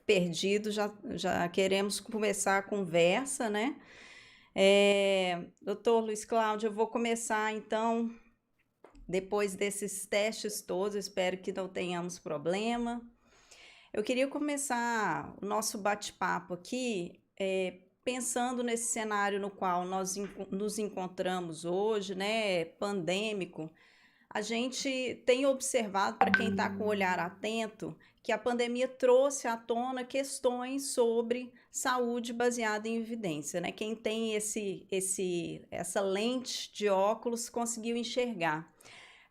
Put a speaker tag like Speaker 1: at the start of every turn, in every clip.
Speaker 1: perdido, já queremos começar a conversa, né? Doutor Luiz Cláudio, eu vou começar então, depois desses testes todos, espero que não tenhamos problema. Eu queria começar o nosso bate-papo aqui, pensando nesse cenário no qual nós nos encontramos hoje, né, pandêmico. A gente tem observado, para quem está com o olhar atento, que a pandemia trouxe à tona questões sobre saúde baseada em evidência, né? Quem tem essa lente de óculos conseguiu enxergar.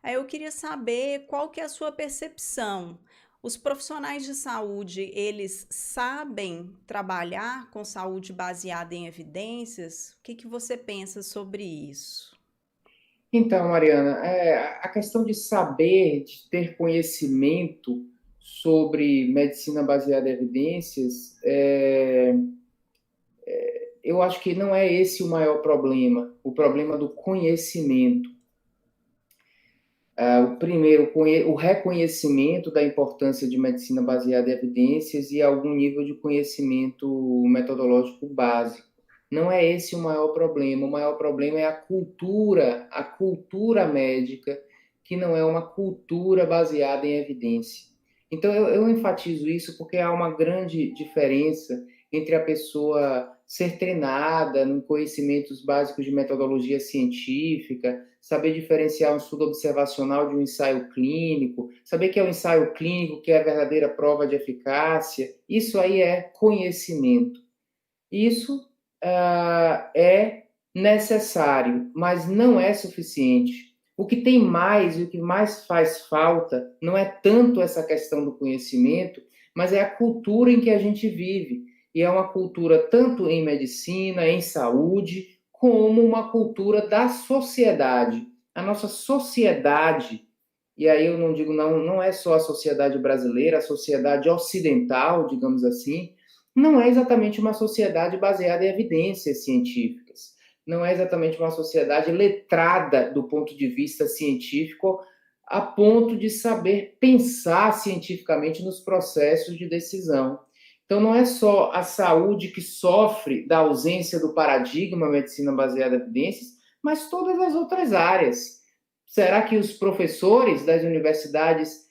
Speaker 1: Aí eu queria saber qual que é a sua percepção. Os profissionais de saúde, eles sabem trabalhar com saúde baseada em evidências? O que que você pensa sobre isso?
Speaker 2: Então, Mariana, a questão de saber, de ter conhecimento sobre medicina baseada em evidências, eu acho que não é esse o maior problema, o problema do conhecimento. O primeiro, o reconhecimento da importância de medicina baseada em evidências e algum nível de conhecimento metodológico básico. Não é esse o maior problema. O maior problema é a cultura médica, que não é uma cultura baseada em evidência. Então, eu enfatizo isso porque há uma grande diferença entre a pessoa ser treinada em conhecimentos básicos de metodologia científica, saber diferenciar um estudo observacional de um ensaio clínico, saber que é um ensaio clínico, que é a verdadeira prova de eficácia. Isso aí é conhecimento. Isso é necessário, mas não é suficiente. O que tem mais e o que mais faz falta não é tanto essa questão do conhecimento, mas é a cultura em que a gente vive. E é uma cultura tanto em medicina, em saúde, como uma cultura da sociedade. A nossa sociedade, e aí eu não digo não é só a sociedade brasileira, a sociedade ocidental, digamos assim, não é exatamente uma sociedade baseada em evidências científicas. Não é exatamente uma sociedade letrada do ponto de vista científico, a ponto de saber pensar cientificamente nos processos de decisão. Então, não é só a saúde que sofre da ausência do paradigma medicina baseada em evidências, mas todas as outras áreas. Será que os professores das universidades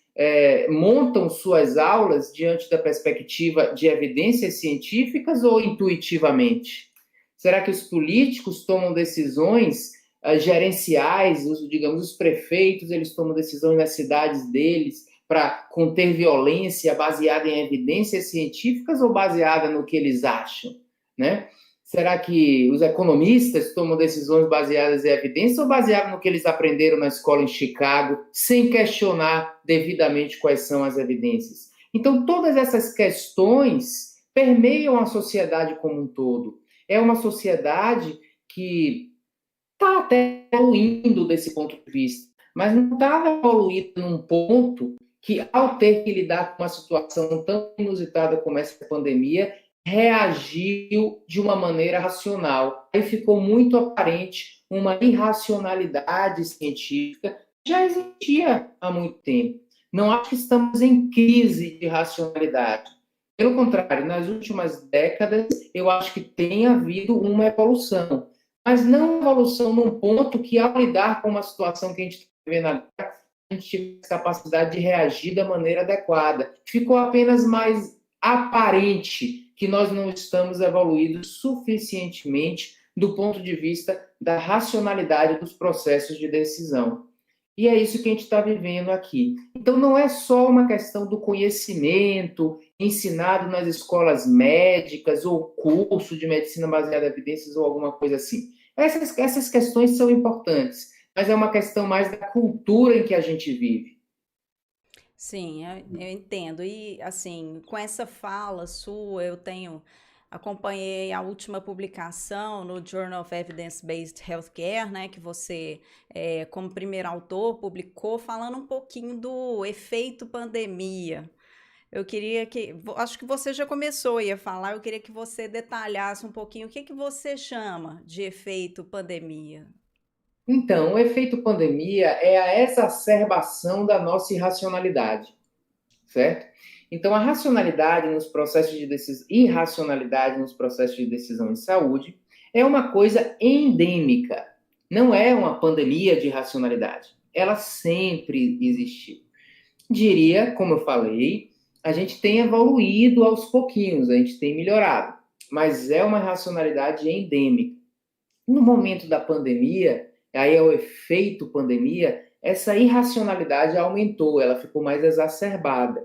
Speaker 2: montam suas aulas diante da perspectiva de evidências científicas ou intuitivamente? Será que os políticos tomam decisões gerenciais, digamos, os prefeitos, eles tomam decisões nas cidades deles para conter violência baseada em evidências científicas ou baseada no que eles acham, né? Será que os economistas tomam decisões baseadas em evidência ou baseadas no que eles aprenderam na escola em Chicago, sem questionar devidamente quais são as evidências? Então, todas essas questões permeiam a sociedade como um todo. É uma sociedade que está até evoluindo desse ponto de vista, mas não está evoluindo num ponto que, ao ter que lidar com uma situação tão inusitada como essa pandemia, reagiu de uma maneira racional. Aí ficou muito aparente uma irracionalidade científica que já existia há muito tempo. Não acho que estamos em crise de racionalidade. Pelo contrário, nas últimas décadas, eu acho que tem havido uma evolução. Mas não uma evolução num ponto que, ao lidar com uma situação que a gente está vivendo agora, a gente tive capacidade de reagir da maneira adequada. Ficou apenas mais aparente que nós não estamos evoluídos suficientemente do ponto de vista da racionalidade dos processos de decisão. E é isso que a gente está vivendo aqui. Então, não é só uma questão do conhecimento ensinado nas escolas médicas ou curso de medicina baseada em evidências ou alguma coisa assim. Essas questões são importantes, mas é uma questão mais da cultura em que a gente vive.
Speaker 1: Sim, eu entendo. E assim, com essa fala sua, eu tenho acompanhei a última publicação no Journal of Evidence-Based Healthcare, né, que você, como primeiro autor, publicou, falando um pouquinho do efeito pandemia. Eu queria acho que você já começou a falar, eu queria que você detalhasse um pouquinho o que que você chama de efeito pandemia.
Speaker 2: Então, o efeito pandemia é a exacerbação da nossa irracionalidade, certo? Então, a racionalidade nos processos de decisão, irracionalidade nos processos de decisão em saúde é uma coisa endêmica, não é uma pandemia de racionalidade. Ela sempre existiu. Diria, como eu falei, a gente tem evoluído aos pouquinhos, a gente tem melhorado, mas é uma racionalidade endêmica. No momento da pandemia, aí é o efeito pandemia, essa irracionalidade aumentou, ela ficou mais exacerbada.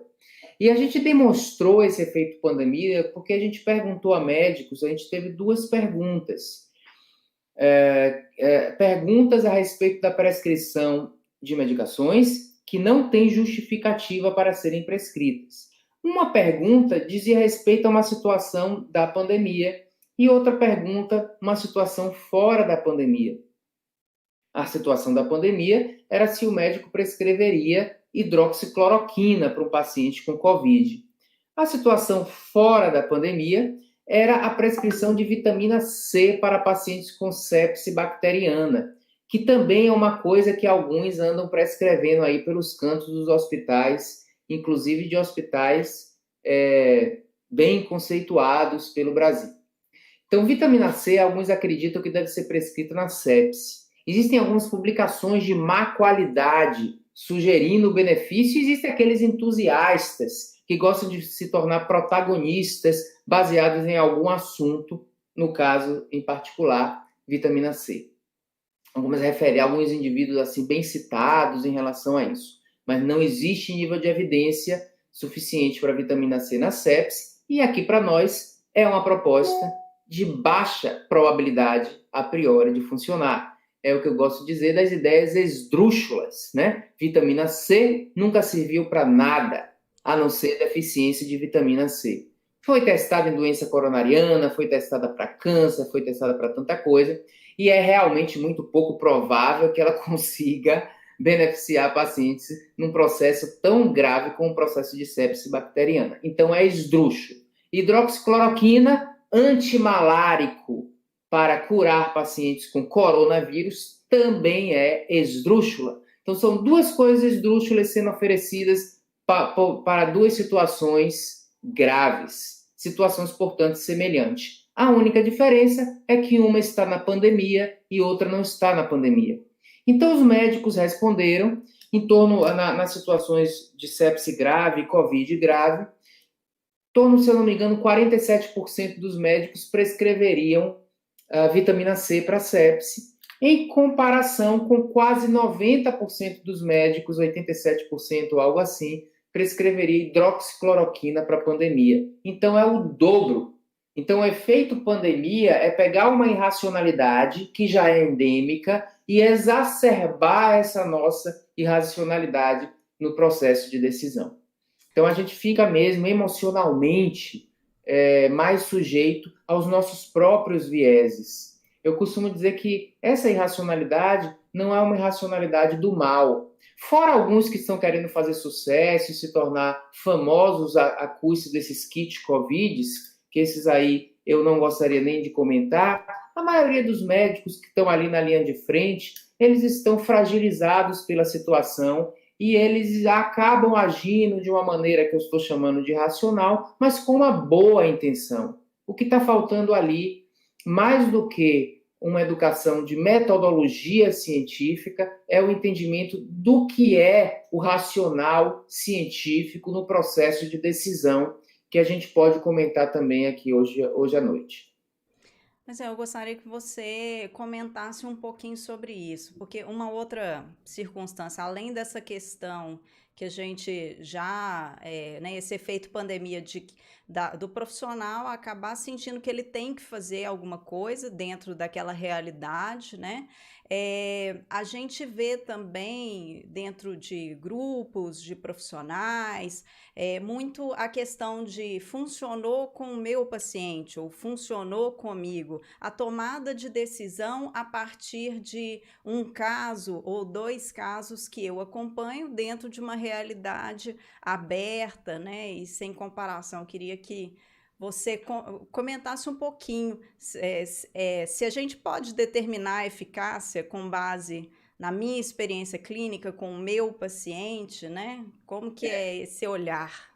Speaker 2: E a gente demonstrou esse efeito pandemia porque a gente perguntou a médicos, a gente teve duas perguntas. Perguntas a respeito da prescrição de medicações que não têm justificativa para serem prescritas. Uma pergunta dizia respeito a uma situação da pandemia e outra pergunta, uma situação fora da pandemia. A situação da pandemia era se o médico prescreveria hidroxicloroquina para um paciente com Covid. A situação fora da pandemia era a prescrição de vitamina C para pacientes com sepse bacteriana, que também é uma coisa que alguns andam prescrevendo aí pelos cantos dos hospitais, inclusive de hospitais bem conceituados pelo Brasil. Então, vitamina C, alguns acreditam que deve ser prescrita na sepse. Existem algumas publicações de má qualidade sugerindo o benefício, e existem aqueles entusiastas que gostam de se tornar protagonistas baseados em algum assunto, no caso, em particular, vitamina C. Alguns indivíduos assim bem citados em relação a isso. Mas não existe nível de evidência suficiente para a vitamina C na sepse, e aqui para nós é uma proposta de baixa probabilidade a priori de funcionar. É o que eu gosto de dizer das ideias esdrúxulas, né? Vitamina C nunca serviu para nada, a não ser deficiência de vitamina C. Foi testada em doença coronariana, foi testada para câncer, foi testada para tanta coisa, e é realmente muito pouco provável que ela consiga beneficiar pacientes num processo tão grave como o processo de sepse bacteriana. Então é esdrúxulo. Hidroxicloroquina, antimalárico para curar pacientes com coronavírus, também é esdrúxula. Então são duas coisas esdrúxulas sendo oferecidas para duas situações graves, situações, portanto, semelhantes. A única diferença é que uma está na pandemia e outra não está na pandemia. Então, os médicos responderam em torno, nas situações de sepse grave e Covid grave, em torno, se eu não me engano, 47% dos médicos prescreveriam vitamina C para sepse, em comparação com quase 90% dos médicos, 87%, algo assim, prescreveria hidroxicloroquina para pandemia. Então, é o dobro. Então, o efeito pandemia é pegar uma irracionalidade que já é endêmica e exacerbar essa nossa irracionalidade no processo de decisão. Então, a gente fica mesmo emocionalmente mais sujeito aos nossos próprios vieses. Eu costumo dizer que essa irracionalidade não é uma irracionalidade do mal. Fora alguns que estão querendo fazer sucesso e se tornar famosos a custo desses kits Covids, que esses aí eu não gostaria nem de comentar, a maioria dos médicos que estão ali na linha de frente, eles estão fragilizados pela situação e eles acabam agindo de uma maneira que eu estou chamando de racional, mas com uma boa intenção. O que está faltando ali, mais do que uma educação de metodologia científica, é o entendimento do que é o racional científico no processo de decisão, que a gente pode comentar também aqui hoje à noite.
Speaker 1: Mas eu gostaria que você comentasse um pouquinho sobre isso, porque uma outra circunstância, além dessa questão que a gente já, né, esse efeito pandemia do profissional acabar sentindo que ele tem que fazer alguma coisa dentro daquela realidade, né? A gente vê também dentro de grupos de profissionais muito a questão de funcionou com o meu paciente ou funcionou comigo, a tomada de decisão a partir de um caso ou dois casos que eu acompanho dentro de uma realidade aberta, né, e sem comparação. Eu queria que você comentasse um pouquinho se a gente pode determinar a eficácia com base na minha experiência clínica com o meu paciente, né? Como que é esse olhar?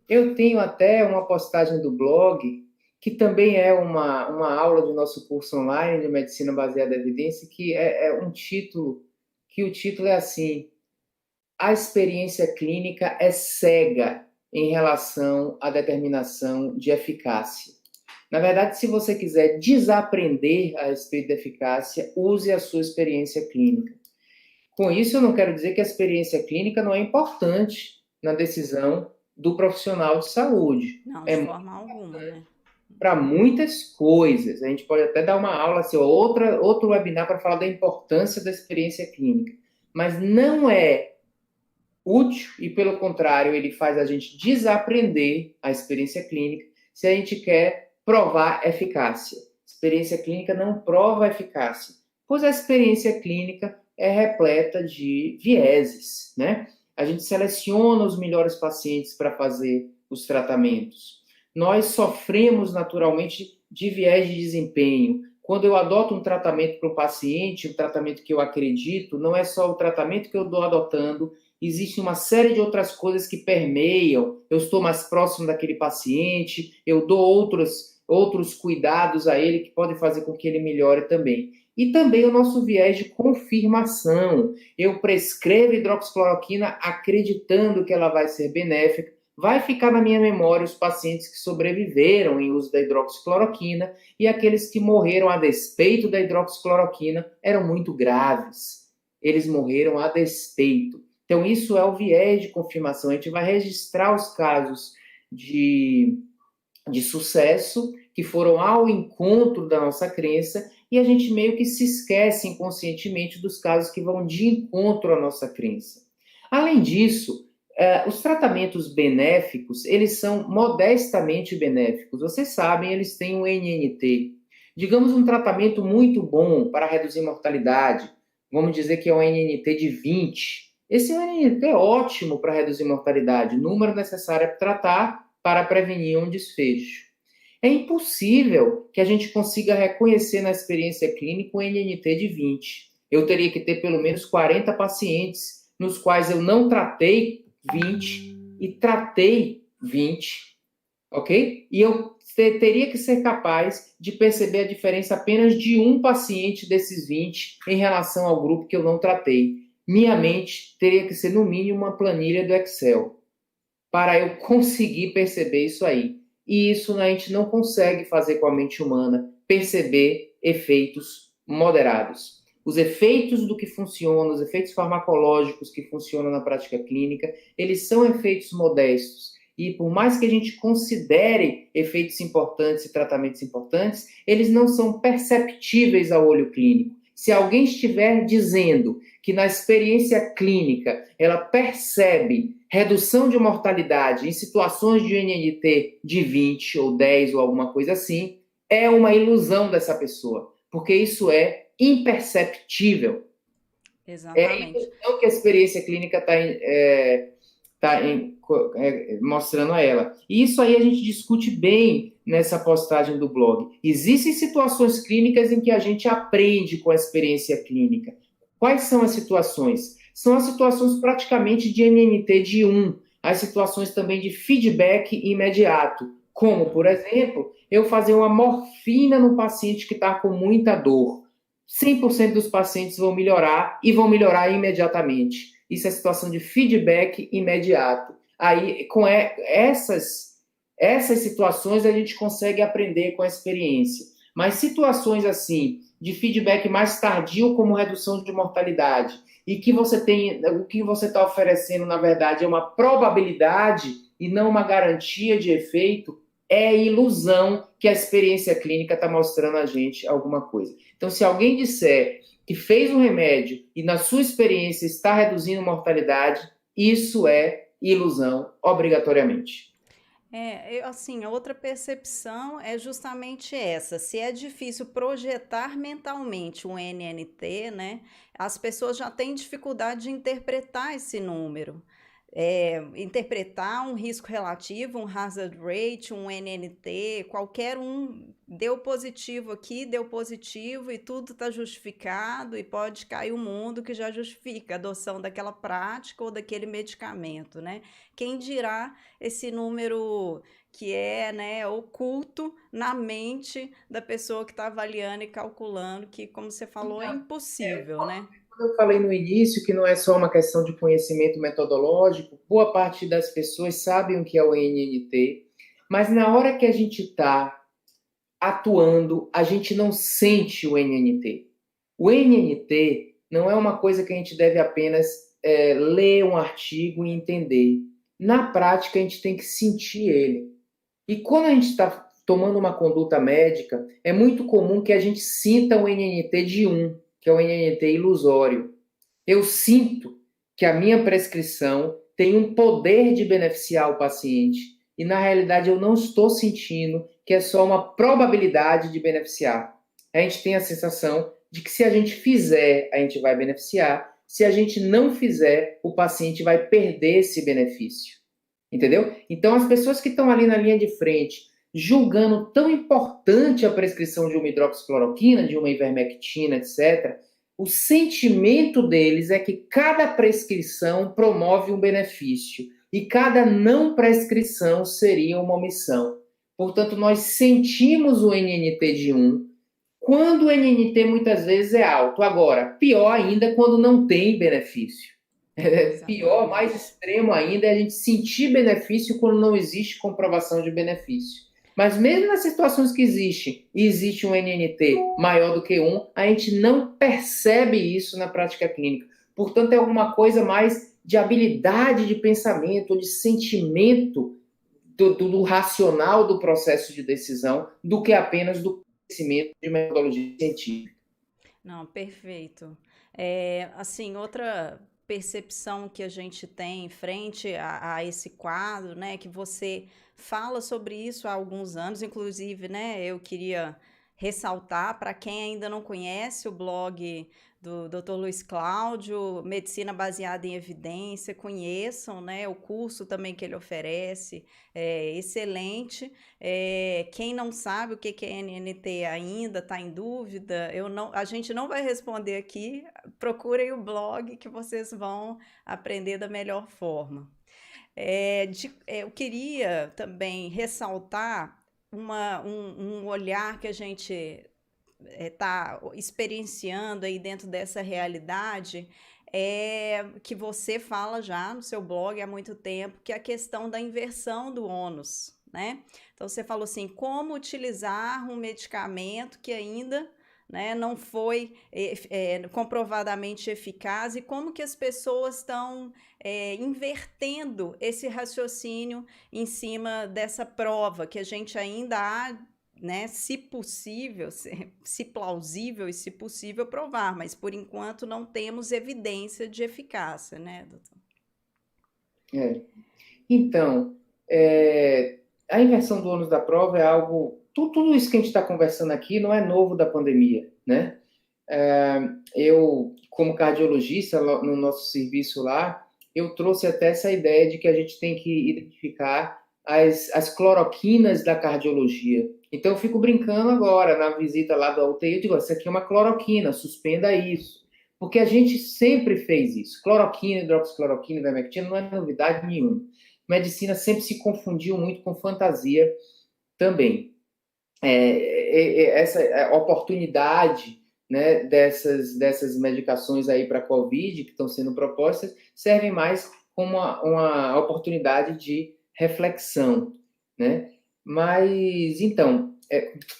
Speaker 2: Eu tenho até uma postagem do blog, que também é uma aula do nosso curso online de medicina baseada em evidência, que é um título, que o título é assim: a experiência clínica é cega em relação à determinação de eficácia. Na verdade, se você quiser desaprender a respeito da eficácia, use a sua experiência clínica. Com isso, eu não quero dizer que a experiência clínica não é importante na decisão do profissional de saúde.
Speaker 1: Não, de
Speaker 2: É
Speaker 1: forma alguma, né?
Speaker 2: para muitas coisas. A gente pode até dar uma aula, assim, outro webinar para falar da importância da experiência clínica. Mas não é útil e, pelo contrário, ele faz a gente desaprender a experiência clínica se a gente quer provar eficácia. Experiência clínica não prova eficácia, pois a experiência clínica é repleta de vieses, né? A gente seleciona os melhores pacientes para fazer os tratamentos. Nós sofremos naturalmente de viés de desempenho. Quando eu adoto um tratamento para um paciente, um tratamento que eu acredito, não é só o tratamento que eu estou adotando, existe uma série de outras coisas que permeiam. Eu estou mais próximo daquele paciente, eu dou outros cuidados a ele que podem fazer com que ele melhore também. E também o nosso viés de confirmação. Eu prescrevo hidroxicloroquina acreditando que ela vai ser benéfica, vai ficar na minha memória os pacientes que sobreviveram em uso da hidroxicloroquina e aqueles que morreram a despeito da hidroxicloroquina eram muito graves. Eles morreram a despeito. Então, isso é o viés de confirmação. A gente vai registrar os casos de sucesso que foram ao encontro da nossa crença e a gente meio que se esquece inconscientemente dos casos que vão de encontro à nossa crença. Além disso, os tratamentos benéficos, eles são modestamente benéficos. Vocês sabem, eles têm um NNT. Digamos um tratamento muito bom para reduzir mortalidade, vamos dizer que é um NNT de 20. Esse é um NNT ótimo para reduzir mortalidade, número necessário para tratar para prevenir um desfecho. É impossível que a gente consiga reconhecer na experiência clínica um NNT de 20. Eu teria que ter pelo menos 40 pacientes nos quais eu não tratei 20 e tratei 20, ok? E eu teria que ser capaz de perceber a diferença apenas de um paciente desses 20 em relação ao grupo que eu não tratei. Minha mente teria que ser, no mínimo, uma planilha do Excel para eu conseguir perceber isso aí. E isso a gente não consegue fazer com a mente humana, perceber efeitos moderados. Os efeitos do que funciona, os efeitos farmacológicos que funcionam na prática clínica, eles são efeitos modestos. E por mais que a gente considere efeitos importantes e tratamentos importantes, eles não são perceptíveis ao olho clínico. Se alguém estiver dizendo que na experiência clínica ela percebe redução de mortalidade em situações de NNT de 20 ou 10 ou alguma coisa assim, é uma ilusão dessa pessoa, porque isso é imperceptível. É a
Speaker 1: Exatamente.
Speaker 2: ilusão que a experiência clínica está mostrando a ela. E isso aí a gente discute bem nessa postagem do blog. Existem situações clínicas em que a gente aprende com a experiência clínica. Quais são as situações? São as situações praticamente de NNT de 1, as situações também de feedback imediato, como, por exemplo, eu fazer uma morfina no paciente que está com muita dor. 100% dos pacientes vão melhorar e vão melhorar imediatamente. Isso é situação de feedback imediato. Aí, com essas situações, a gente consegue aprender com a experiência. Mas situações assim, de feedback mais tardio, como redução de mortalidade, e que você tem, o que você está oferecendo, na verdade, é uma probabilidade e não uma garantia de efeito, é ilusão que a experiência clínica está mostrando a gente alguma coisa. Então, se alguém disser que fez um remédio e na sua experiência está reduzindo mortalidade, isso é ilusão, obrigatoriamente.
Speaker 1: Assim, a outra percepção é justamente essa. Se é difícil projetar mentalmente um NNT, né? As pessoas já têm dificuldade de interpretar esse número. interpretar um risco relativo, um hazard rate, um NNT, qualquer um deu positivo aqui, deu positivo e tudo está justificado e pode cair o mundo que já justifica a adoção daquela prática ou daquele medicamento, né? Quem dirá esse número que é, né, oculto na mente da pessoa que está avaliando e calculando, que, como você falou, é impossível, né?
Speaker 2: Eu falei no início que não é só uma questão de conhecimento metodológico, boa parte das pessoas sabem o que é o NNT, mas na hora que a gente está atuando, a gente não sente o NNT. O NNT não é uma coisa que a gente deve apenas ler um artigo e entender. Na prática, a gente tem que sentir ele. E quando a gente está tomando uma conduta médica, é muito comum que a gente sinta o NNT de 1, que é o NNT ilusório. Eu sinto que a minha prescrição tem um poder de beneficiar o paciente e, na realidade, eu não estou sentindo que é só uma probabilidade de beneficiar. A gente tem a sensação de que se a gente fizer, a gente vai beneficiar. Se a gente não fizer, o paciente vai perder esse benefício. Entendeu? Então, as pessoas que estão ali na linha de frente, julgando tão importante a prescrição de uma hidroxicloroquina, de uma ivermectina, etc., o sentimento deles é que cada prescrição promove um benefício e cada não prescrição seria uma omissão. Portanto, nós sentimos o NNT de 1 quando o NNT muitas vezes é alto. Agora, pior ainda quando não tem benefício. Pior, mais extremo ainda, é a gente sentir benefício quando não existe comprovação de benefício. Mas mesmo nas situações que existe um NNT maior do que 1, a gente não percebe isso na prática clínica. Portanto, é alguma coisa mais de habilidade de pensamento, de sentimento do racional do processo de decisão, do que apenas do conhecimento de metodologia científica.
Speaker 1: Não, perfeito. Assim, outra percepção que a gente tem frente a esse quadro, né, que você fala sobre isso há alguns anos, inclusive, né, eu queria ressaltar para quem ainda não conhece o blog do Dr. Luiz Cláudio, Medicina Baseada em Evidência, conheçam, né, o curso também que ele oferece, é excelente. Quem não sabe o que é NNT ainda, está em dúvida, a gente não vai responder aqui, procurem o blog que vocês vão aprender da melhor forma. Eu queria também ressaltar um olhar que a gente está experienciando aí dentro dessa realidade, que você fala já no seu blog há muito tempo, que é a questão da inversão do ônus, né? Então você falou assim, como utilizar um medicamento que ainda, né, não foi comprovadamente eficaz e como que as pessoas estão invertendo esse raciocínio em cima dessa prova que a gente ainda há, né, se possível, se plausível e se possível provar, mas por enquanto não temos evidência de eficácia, né, doutor?
Speaker 2: Então, a inversão do ônus da prova é algo. Tudo isso que a gente está conversando aqui não é novo da pandemia, né? Eu, como cardiologista, no nosso serviço lá, eu trouxe até essa ideia de que a gente tem que identificar as cloroquinas da cardiologia. Então, eu fico brincando agora, na visita lá da UTI, eu digo, isso aqui é uma cloroquina, suspenda isso. Porque a gente sempre fez isso. Cloroquina, hidroxicloroquina, ivermectina, não é novidade nenhuma. Medicina sempre se confundiu muito com fantasia também. Essa oportunidade, né, dessas medicações aí para a Covid que estão sendo propostas servem mais como uma oportunidade de reflexão, né? Mas, então,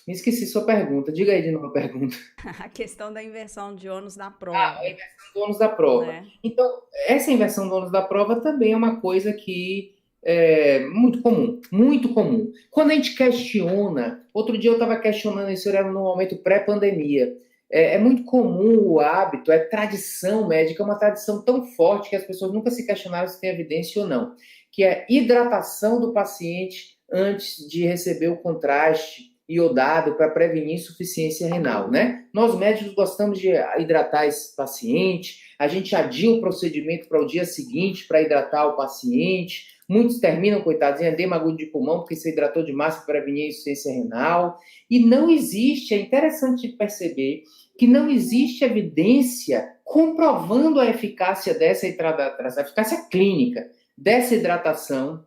Speaker 2: me esqueci sua pergunta. Diga aí de novo a pergunta.
Speaker 1: A questão da inversão de ônus na
Speaker 2: A
Speaker 1: prova,
Speaker 2: inversão do ônus da prova.
Speaker 1: né?
Speaker 2: Então, essa inversão do ônus da prova também é uma coisa que é muito comum, muito comum. Quando a gente questiona, outro dia eu estava questionando isso, era no momento pré-pandemia. É muito comum o hábito, é tradição médica, é uma tradição tão forte que as pessoas nunca se questionaram se tem evidência ou não, que é hidratação do paciente antes de receber o contraste iodado para prevenir insuficiência renal, né? Nós médicos gostamos de hidratar esse paciente, a gente adia o procedimento para o dia seguinte para hidratar o paciente. Muitos terminam, coitados, em edema agudo de pulmão porque se hidratou demais para prevenir a insuficiência renal. E não existe, é interessante perceber que não existe evidência comprovando a eficácia dessa hidratação, a eficácia clínica dessa hidratação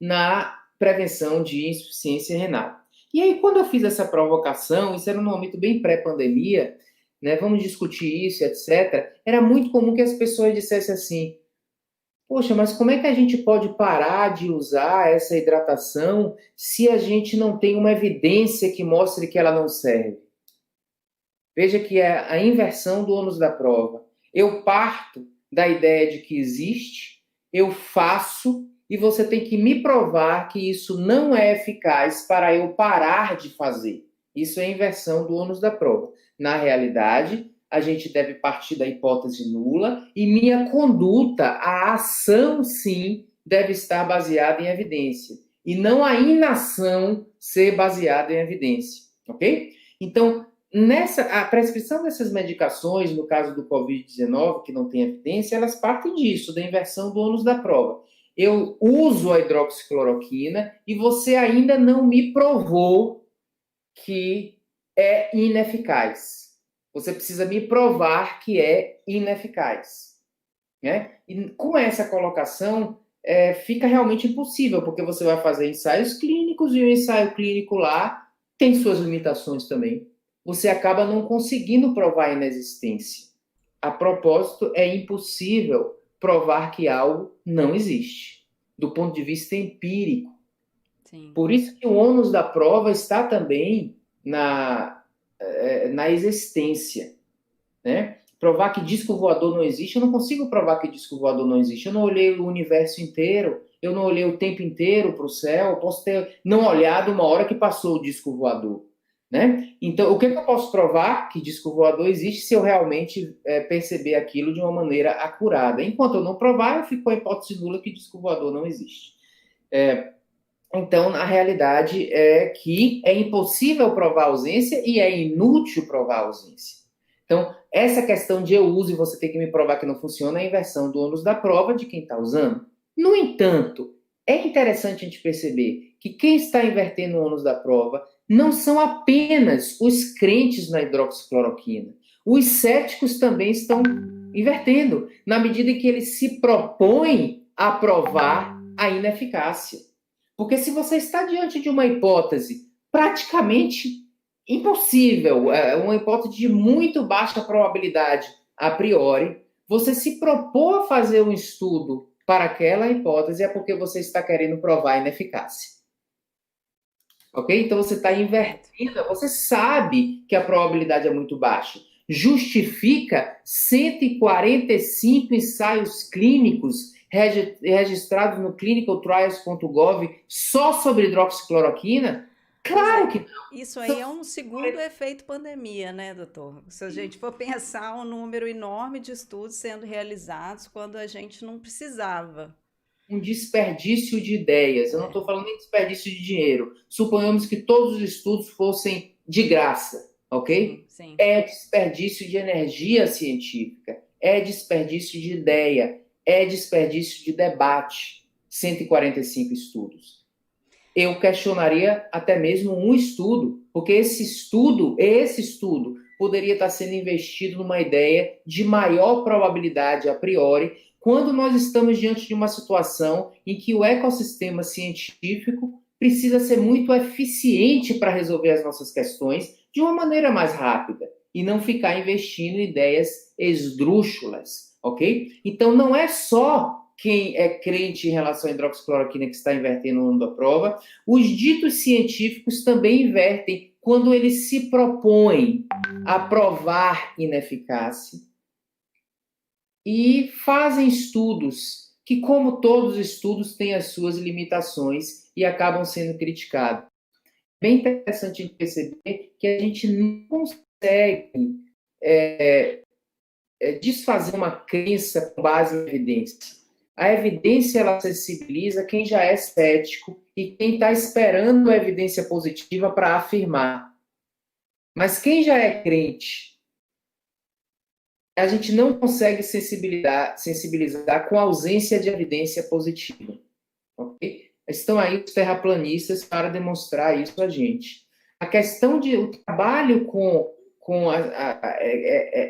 Speaker 2: na prevenção de insuficiência renal. E aí, quando eu fiz essa provocação, isso era num momento bem pré-pandemia, né, vamos discutir isso, etc., era muito comum que as pessoas dissessem assim, poxa, mas como é que a gente pode parar de usar essa hidratação se a gente não tem uma evidência que mostre que ela não serve? Veja que é a inversão do ônus da prova. Eu parto da ideia de que existe, eu faço, e você tem que me provar que isso não é eficaz para eu parar de fazer. Isso é a inversão do ônus da prova. Na realidade, a gente deve partir da hipótese nula e minha conduta, a ação, sim, deve estar baseada em evidência. E não a inação ser baseada em evidência. Ok? Então, a prescrição dessas medicações, no caso do Covid-19, que não tem evidência, elas partem disso, da inversão do ônus da prova. Eu uso a hidroxicloroquina e você ainda não me provou que é ineficaz. Você precisa me provar que é ineficaz. Né? E com essa colocação, fica realmente impossível, porque você vai fazer ensaios clínicos e o ensaio clínico lá tem suas limitações também. Você acaba não conseguindo provar a inexistência. A propósito, é impossível provar que algo não existe, do ponto de vista empírico. Sim. Por isso que o ônus da prova está também na existência. Né? Provar que disco voador não existe, eu não consigo provar que disco voador não existe. Eu não olhei o universo inteiro, eu não olhei o tempo inteiro para o céu, eu posso ter não olhado uma hora que passou o disco voador. Né? Então, o que eu posso provar que disco voador existe se eu realmente perceber aquilo de uma maneira acurada? Enquanto eu não provar, eu fico com a hipótese nula que disco voador não existe. Então, a realidade é que é impossível provar a ausência e é inútil provar a ausência. Então, essa questão de eu uso e você tem que me provar que não funciona é a inversão do ônus da prova de quem está usando. No entanto, é interessante a gente perceber que quem está invertendo o ônus da prova não são apenas os crentes na hidroxicloroquina. Os céticos também estão invertendo, na medida em que eles se propõem a provar a ineficácia. Porque se você está diante de uma hipótese praticamente impossível, uma hipótese de muito baixa probabilidade a priori, você se propor a fazer um estudo para aquela hipótese é porque você está querendo provar a ineficácia. Ok? Então você está invertendo, você sabe que a probabilidade é muito baixa. Justifica 145 ensaios clínicos registrados no clinicaltrials.gov só sobre hidroxicloroquina? Claro que não.
Speaker 1: Isso aí é um segundo efeito pandemia, né, doutor? Se a gente for pensar um número enorme de estudos sendo realizados quando a gente não precisava.
Speaker 2: Um desperdício de ideias. Eu não estou falando nem de desperdício de dinheiro. Suponhamos que todos os estudos fossem de graça, ok?
Speaker 1: Sim.
Speaker 2: É desperdício de energia científica, é desperdício de ideia, é desperdício de debate. 145 estudos. Eu questionaria até mesmo um estudo, porque esse estudo poderia estar sendo investido numa ideia de maior probabilidade a priori, quando nós estamos diante de uma situação em que o ecossistema científico precisa ser muito eficiente para resolver as nossas questões de uma maneira mais rápida e não ficar investindo em ideias esdrúxulas, ok? Então não é só quem é crente em relação à hidroxicloroquina que está invertendo o ônus da prova, os ditos científicos também invertem quando eles se propõem a provar ineficácia e fazem estudos que, como todos os estudos, têm as suas limitações e acabam sendo criticados. É bem interessante a gente perceber que a gente não consegue desfazer uma crença com base em evidência. A evidência, ela sensibiliza quem já é cético e quem está esperando a evidência positiva para afirmar. Mas quem já é crente, a gente não consegue sensibilizar com a ausência de evidência positiva. Okay? Estão aí os terraplanistas para demonstrar isso a gente. A questão de o trabalho com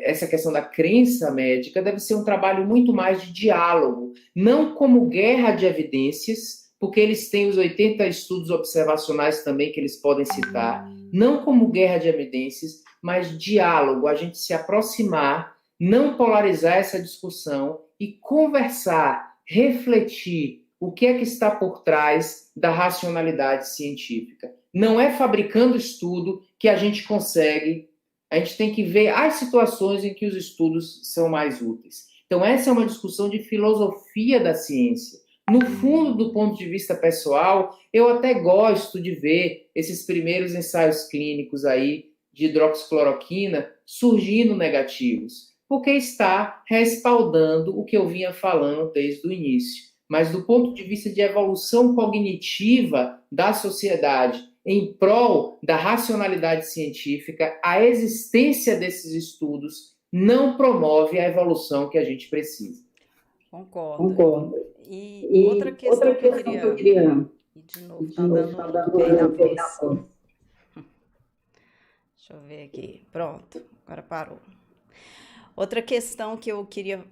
Speaker 2: essa questão da crença médica deve ser um trabalho muito mais de diálogo, não como guerra de evidências, porque eles têm os 80 estudos observacionais também que eles podem citar, não como guerra de evidências, mas diálogo, a gente se aproximar, não polarizar essa discussão e conversar, refletir o que é que está por trás da racionalidade científica. Não é fabricando estudo que a gente consegue. A gente tem que ver as situações em que os estudos são mais úteis. Então, essa é uma discussão de filosofia da ciência. No fundo, do ponto de vista pessoal, eu até gosto de ver esses primeiros ensaios clínicos aí de hidroxicloroquina surgindo negativos, porque está respaldando o que eu vinha falando desde o início. Mas do ponto de vista de evolução cognitiva da sociedade, em prol da racionalidade científica, a existência desses estudos não promove a evolução que a gente precisa.
Speaker 1: Concordo. E outra questão que eu queria... E de novo, tá dando um aí na voz. Deixa eu ver aqui. Pronto, agora parou. Outra questão que eu queria,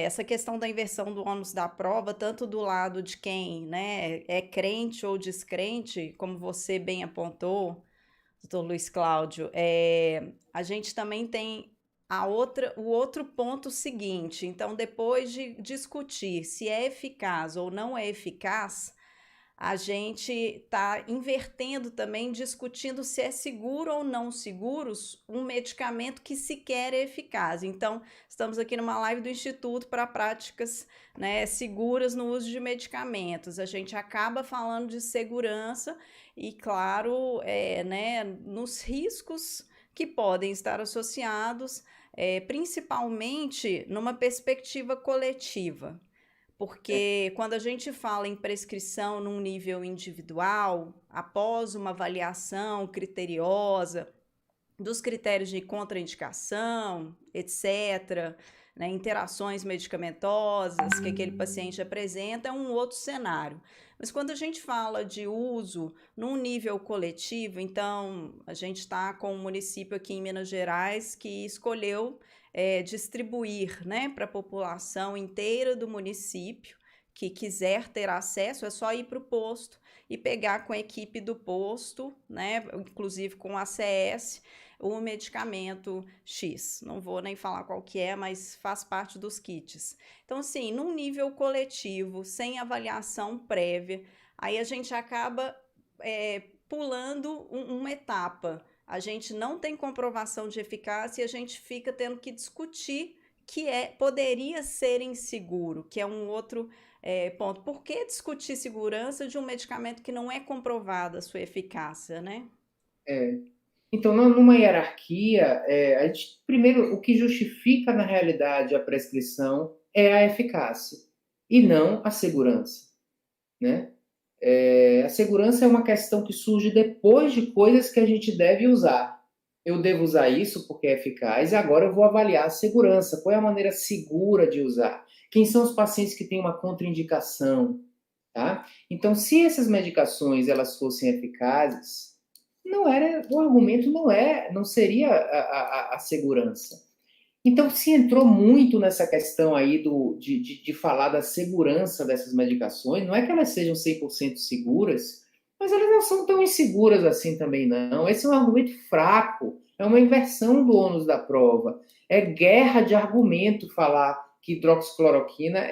Speaker 1: essa questão da inversão do ônus da prova, tanto do lado de quem, né, é crente ou descrente, como você bem apontou, doutor Luiz Cláudio, a gente também tem o outro ponto seguinte. Então, depois de discutir se é eficaz ou não é eficaz, a gente está invertendo também, discutindo se é seguro ou não seguro um medicamento que sequer é eficaz. Então, estamos aqui numa live do Instituto para práticas, né, seguras no uso de medicamentos. A gente acaba falando de segurança e, claro, nos riscos que podem estar associados, principalmente numa perspectiva coletiva. Porque quando a gente fala em prescrição num nível individual, após uma avaliação criteriosa dos critérios de contraindicação, etc., né, interações medicamentosas que aquele paciente apresenta, é um outro cenário. Mas quando a gente fala de uso num nível coletivo, então a gente está com um município aqui em Minas Gerais que escolheu distribuir, né, para a população inteira do município que quiser ter acesso, é só ir para o posto e pegar com a equipe do posto, né, inclusive com a ACS, o medicamento X. Não vou nem falar qual que é, mas faz parte dos kits. Então, assim, num nível coletivo, sem avaliação prévia, aí a gente acaba pulando uma etapa. A gente não tem comprovação de eficácia e a gente fica tendo que discutir que poderia ser inseguro, que é um outro ponto. Por que discutir segurança de um medicamento que não é comprovada a sua eficácia, né?
Speaker 2: Então, numa hierarquia, primeiro, o que justifica na realidade a prescrição é a eficácia e não a segurança, né? A segurança é uma questão que surge depois de coisas que a gente deve usar. Eu devo usar isso porque é eficaz e agora eu vou avaliar a segurança. Qual é a maneira segura de usar? Quem são os pacientes que têm uma contraindicação? Tá? Então, se essas medicações elas fossem eficazes, o argumento não seria a segurança. Então, se entrou muito nessa questão aí de falar da segurança dessas medicações, não é que elas sejam 100% seguras, mas elas não são tão inseguras assim também, não. Esse é um argumento fraco, é uma inversão do ônus da prova. É guerra de argumento falar que hidroxicloroquina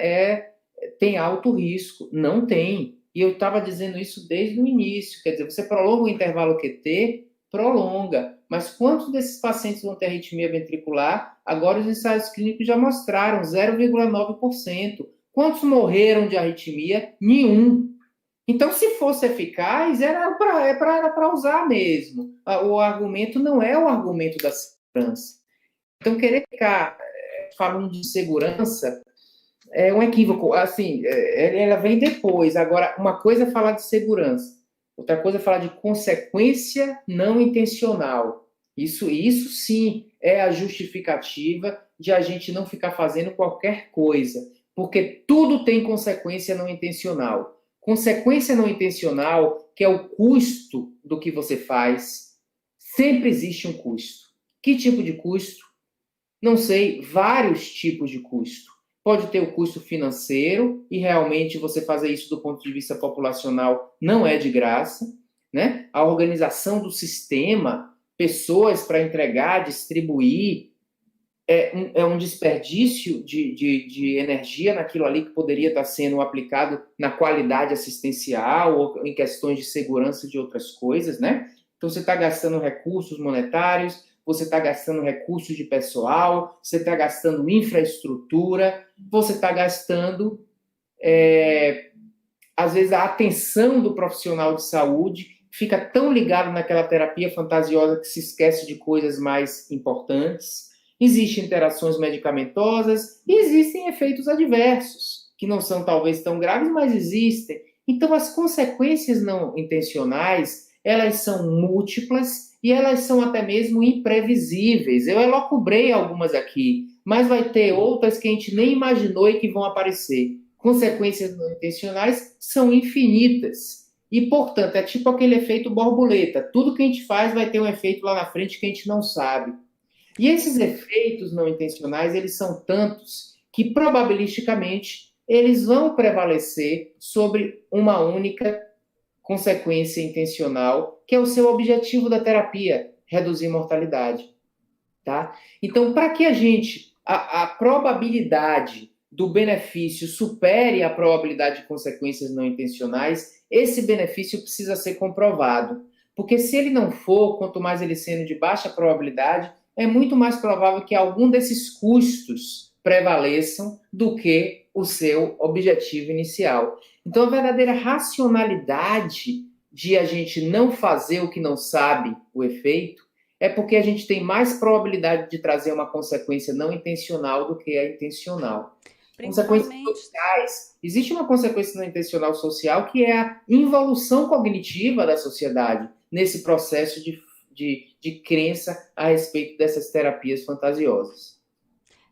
Speaker 2: tem alto risco. Não tem. E eu estava dizendo isso desde o início. Quer dizer, você prolonga o intervalo QT, prolonga. Mas quantos desses pacientes vão ter arritmia ventricular? Agora os ensaios clínicos já mostraram 0,9%. Quantos morreram de arritmia? Nenhum. Então, se fosse eficaz, era para usar mesmo. O argumento não é o argumento da segurança. Então, querer ficar falando de segurança é um equívoco, assim, ela vem depois. Agora, uma coisa é falar de segurança, outra coisa é falar de consequência não intencional. Isso sim é a justificativa de a gente não ficar fazendo qualquer coisa, porque tudo tem consequência não intencional. Consequência não intencional, que é o custo do que você faz, sempre existe um custo. Que tipo de custo? Não sei, vários tipos de custo. Pode ter o custo financeiro, e realmente você fazer isso do ponto de vista populacional não é de graça, né? A organização do sistema, pessoas para entregar, distribuir, é um desperdício de energia naquilo ali que poderia estar sendo aplicado na qualidade assistencial ou em questões de segurança de outras coisas, né? Então você está gastando recursos monetários, você está gastando recursos de pessoal, você está gastando infraestrutura, você está gastando, às vezes, a atenção do profissional de saúde fica tão ligado naquela terapia fantasiosa que se esquece de coisas mais importantes. Existem interações medicamentosas e existem efeitos adversos, que não são talvez tão graves, mas existem. Então, as consequências não intencionais, elas são múltiplas e elas são até mesmo imprevisíveis. Eu elocubrei algumas aqui, mas vai ter outras que a gente nem imaginou e que vão aparecer. Consequências não intencionais são infinitas. E, portanto, é tipo aquele efeito borboleta. Tudo que a gente faz vai ter um efeito lá na frente que a gente não sabe. E esses efeitos não intencionais, eles são tantos que, probabilisticamente, eles vão prevalecer sobre uma única consequência intencional, que é o seu objetivo da terapia, reduzir mortalidade. Tá? Então, para que a probabilidade do benefício supere a probabilidade de consequências não intencionais, esse benefício precisa ser comprovado. Porque se ele não for, quanto mais ele sendo de baixa probabilidade, é muito mais provável que algum desses custos prevaleçam do que o seu objetivo inicial. Então, a verdadeira racionalidade de a gente não fazer o que não sabe o efeito é porque a gente tem mais probabilidade de trazer uma consequência não intencional do que a intencional. Consequências
Speaker 1: Principalmente.
Speaker 2: sociais. Existe uma consequência não intencional social que é a involução cognitiva da sociedade nesse processo de crença a respeito dessas terapias fantasiosas.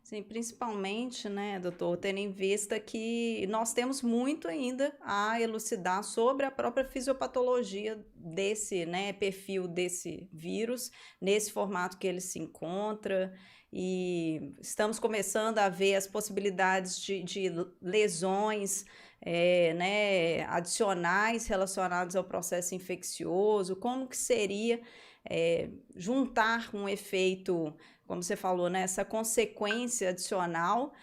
Speaker 1: Sim, principalmente, né, doutor, tendo em vista que nós temos muito ainda a elucidar sobre a própria fisiopatologia desse, né, perfil desse vírus, nesse formato que ele se encontra, e estamos começando a ver as possibilidades de lesões, né, adicionais relacionadas ao processo infeccioso, como que seria, juntar um efeito, como você falou, né, essa consequência adicional,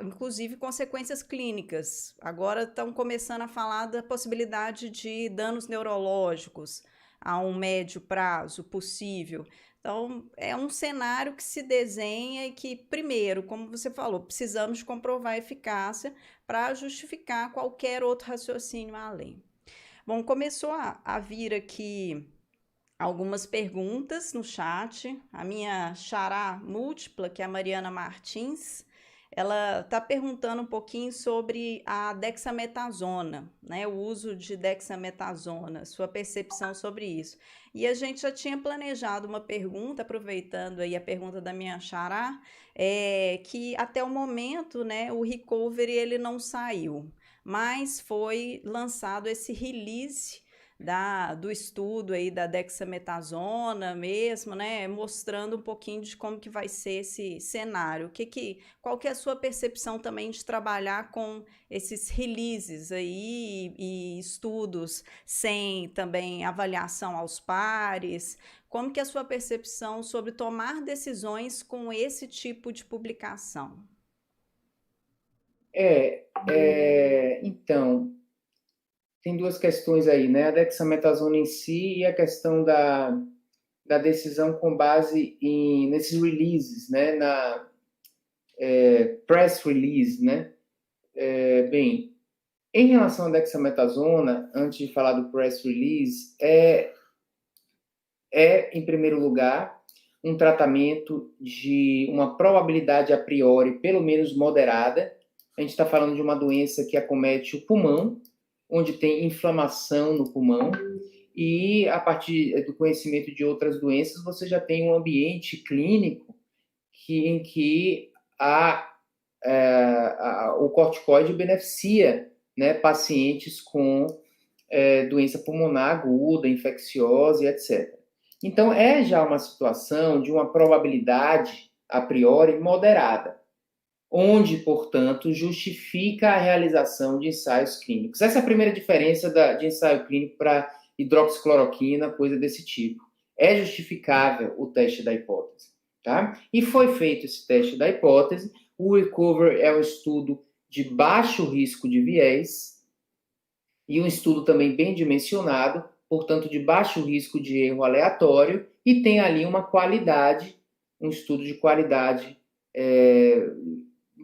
Speaker 1: inclusive consequências clínicas. Agora estão começando a falar da possibilidade de danos neurológicos a um médio prazo possível. Então, é um cenário que se desenha e que, primeiro, como você falou, precisamos de comprovar a eficácia para justificar qualquer outro raciocínio além. Bom, começou a vir aqui algumas perguntas no chat. A minha xará múltipla, que é a Mariana Martins, ela está perguntando um pouquinho sobre a dexametasona, né? O uso de dexametasona, sua percepção sobre isso. E a gente já tinha planejado uma pergunta, aproveitando aí a pergunta da minha xará, que até o momento, né, o recovery ele não saiu, mas foi lançado esse release do estudo aí da dexametasona mesmo, né, mostrando um pouquinho de como que vai ser esse cenário. Qual que é a sua percepção também de trabalhar com esses releases aí e estudos sem também avaliação aos pares? Como que é a sua percepção sobre tomar decisões com esse tipo de publicação?
Speaker 2: Então, tem duas questões aí, né? A dexametasona em si e a questão da decisão com base nesses releases, né? Press release, né? Bem, em relação à dexametasona, antes de falar do press release, em primeiro lugar, um tratamento de uma probabilidade a priori pelo menos moderada. A gente está falando de uma doença que acomete o pulmão, onde tem inflamação no pulmão, e a partir do conhecimento de outras doenças, você já tem um ambiente clínico em que o corticoide beneficia, né, pacientes com doença pulmonar aguda, infecciosa, etc. Então, é já uma situação de uma probabilidade a priori moderada, onde, portanto, justifica a realização de ensaios clínicos. Essa é a primeira diferença de ensaio clínico para hidroxicloroquina, coisa desse tipo. É justificável o teste da hipótese. Tá? E foi feito esse teste da hipótese. O RECOVER é um estudo de baixo risco de viés e um estudo também bem dimensionado, portanto, de baixo risco de erro aleatório, e tem ali uma qualidade, um estudo de qualidade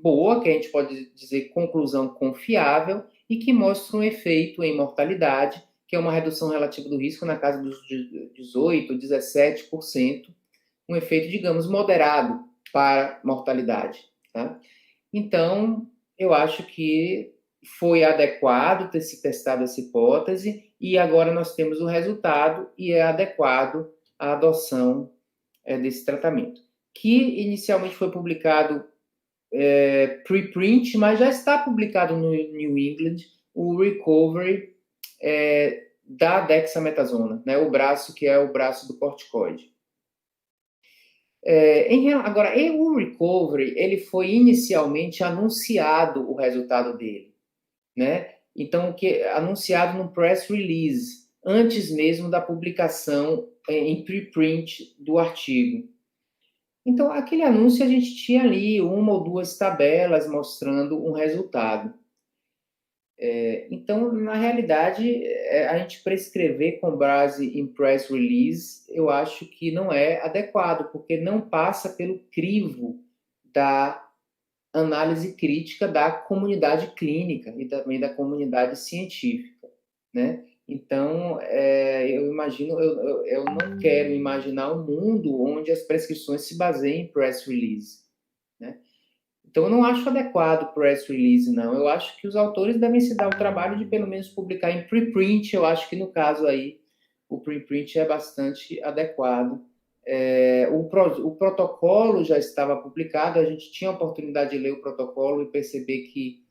Speaker 2: boa, que a gente pode dizer conclusão confiável, e que mostra um efeito em mortalidade, que é uma redução relativa do risco na casa dos 18% ou 17%, um efeito, digamos, moderado para mortalidade. Tá? Então, eu acho que foi adequado ter se testado essa hipótese, e agora nós temos o resultado, e é adequado a adoção desse tratamento, que inicialmente foi publicado preprint, mas já está publicado no New England, o recovery da dexametasona, né, o braço que é o braço do corticoide. Agora, o recovery, ele foi inicialmente anunciado o resultado dele, né? Então, anunciado no press release, antes mesmo da publicação em preprint do artigo. Então, aquele anúncio a gente tinha ali uma ou duas tabelas mostrando um resultado. Então, na realidade, a gente prescrever com base em press release, eu acho que não é adequado, porque não passa pelo crivo da análise crítica da comunidade clínica e também da comunidade científica, né? Então, eu não quero imaginar um mundo onde as prescrições se baseiem em press release, né? Então, eu não acho adequado press release, não. Eu acho que os autores devem se dar o trabalho de, pelo menos, publicar em preprint. Eu acho que, no caso aí, o preprint é bastante adequado. O protocolo já estava publicado, a gente tinha a oportunidade de ler o protocolo e perceber que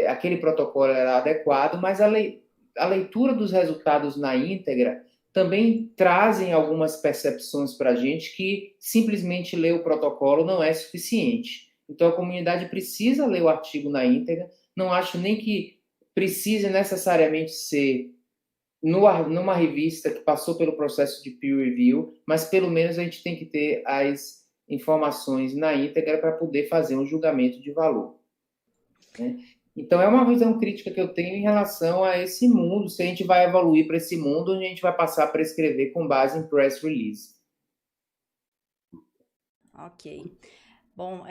Speaker 2: aquele protocolo era adequado, mas a leitura dos resultados na íntegra também trazem algumas percepções para a gente que simplesmente ler o protocolo não é suficiente. Então, a comunidade precisa ler o artigo na íntegra. Não acho nem que precise necessariamente ser numa revista que passou pelo processo de peer review, mas pelo menos a gente tem que ter as informações na íntegra para poder fazer um julgamento de valor, né? Então, é uma visão crítica que eu tenho em relação a esse mundo, se a gente vai evoluir para esse mundo onde a gente vai passar a prescrever com base em press release.
Speaker 1: Ok. Bom,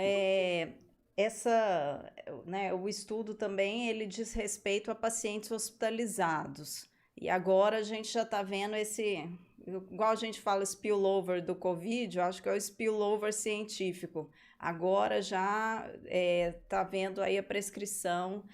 Speaker 1: né, o estudo também ele diz respeito a pacientes hospitalizados. E agora a gente já está vendo igual a gente fala spillover do Covid, eu acho que é o spillover científico. Agora já está vendo aí a prescrição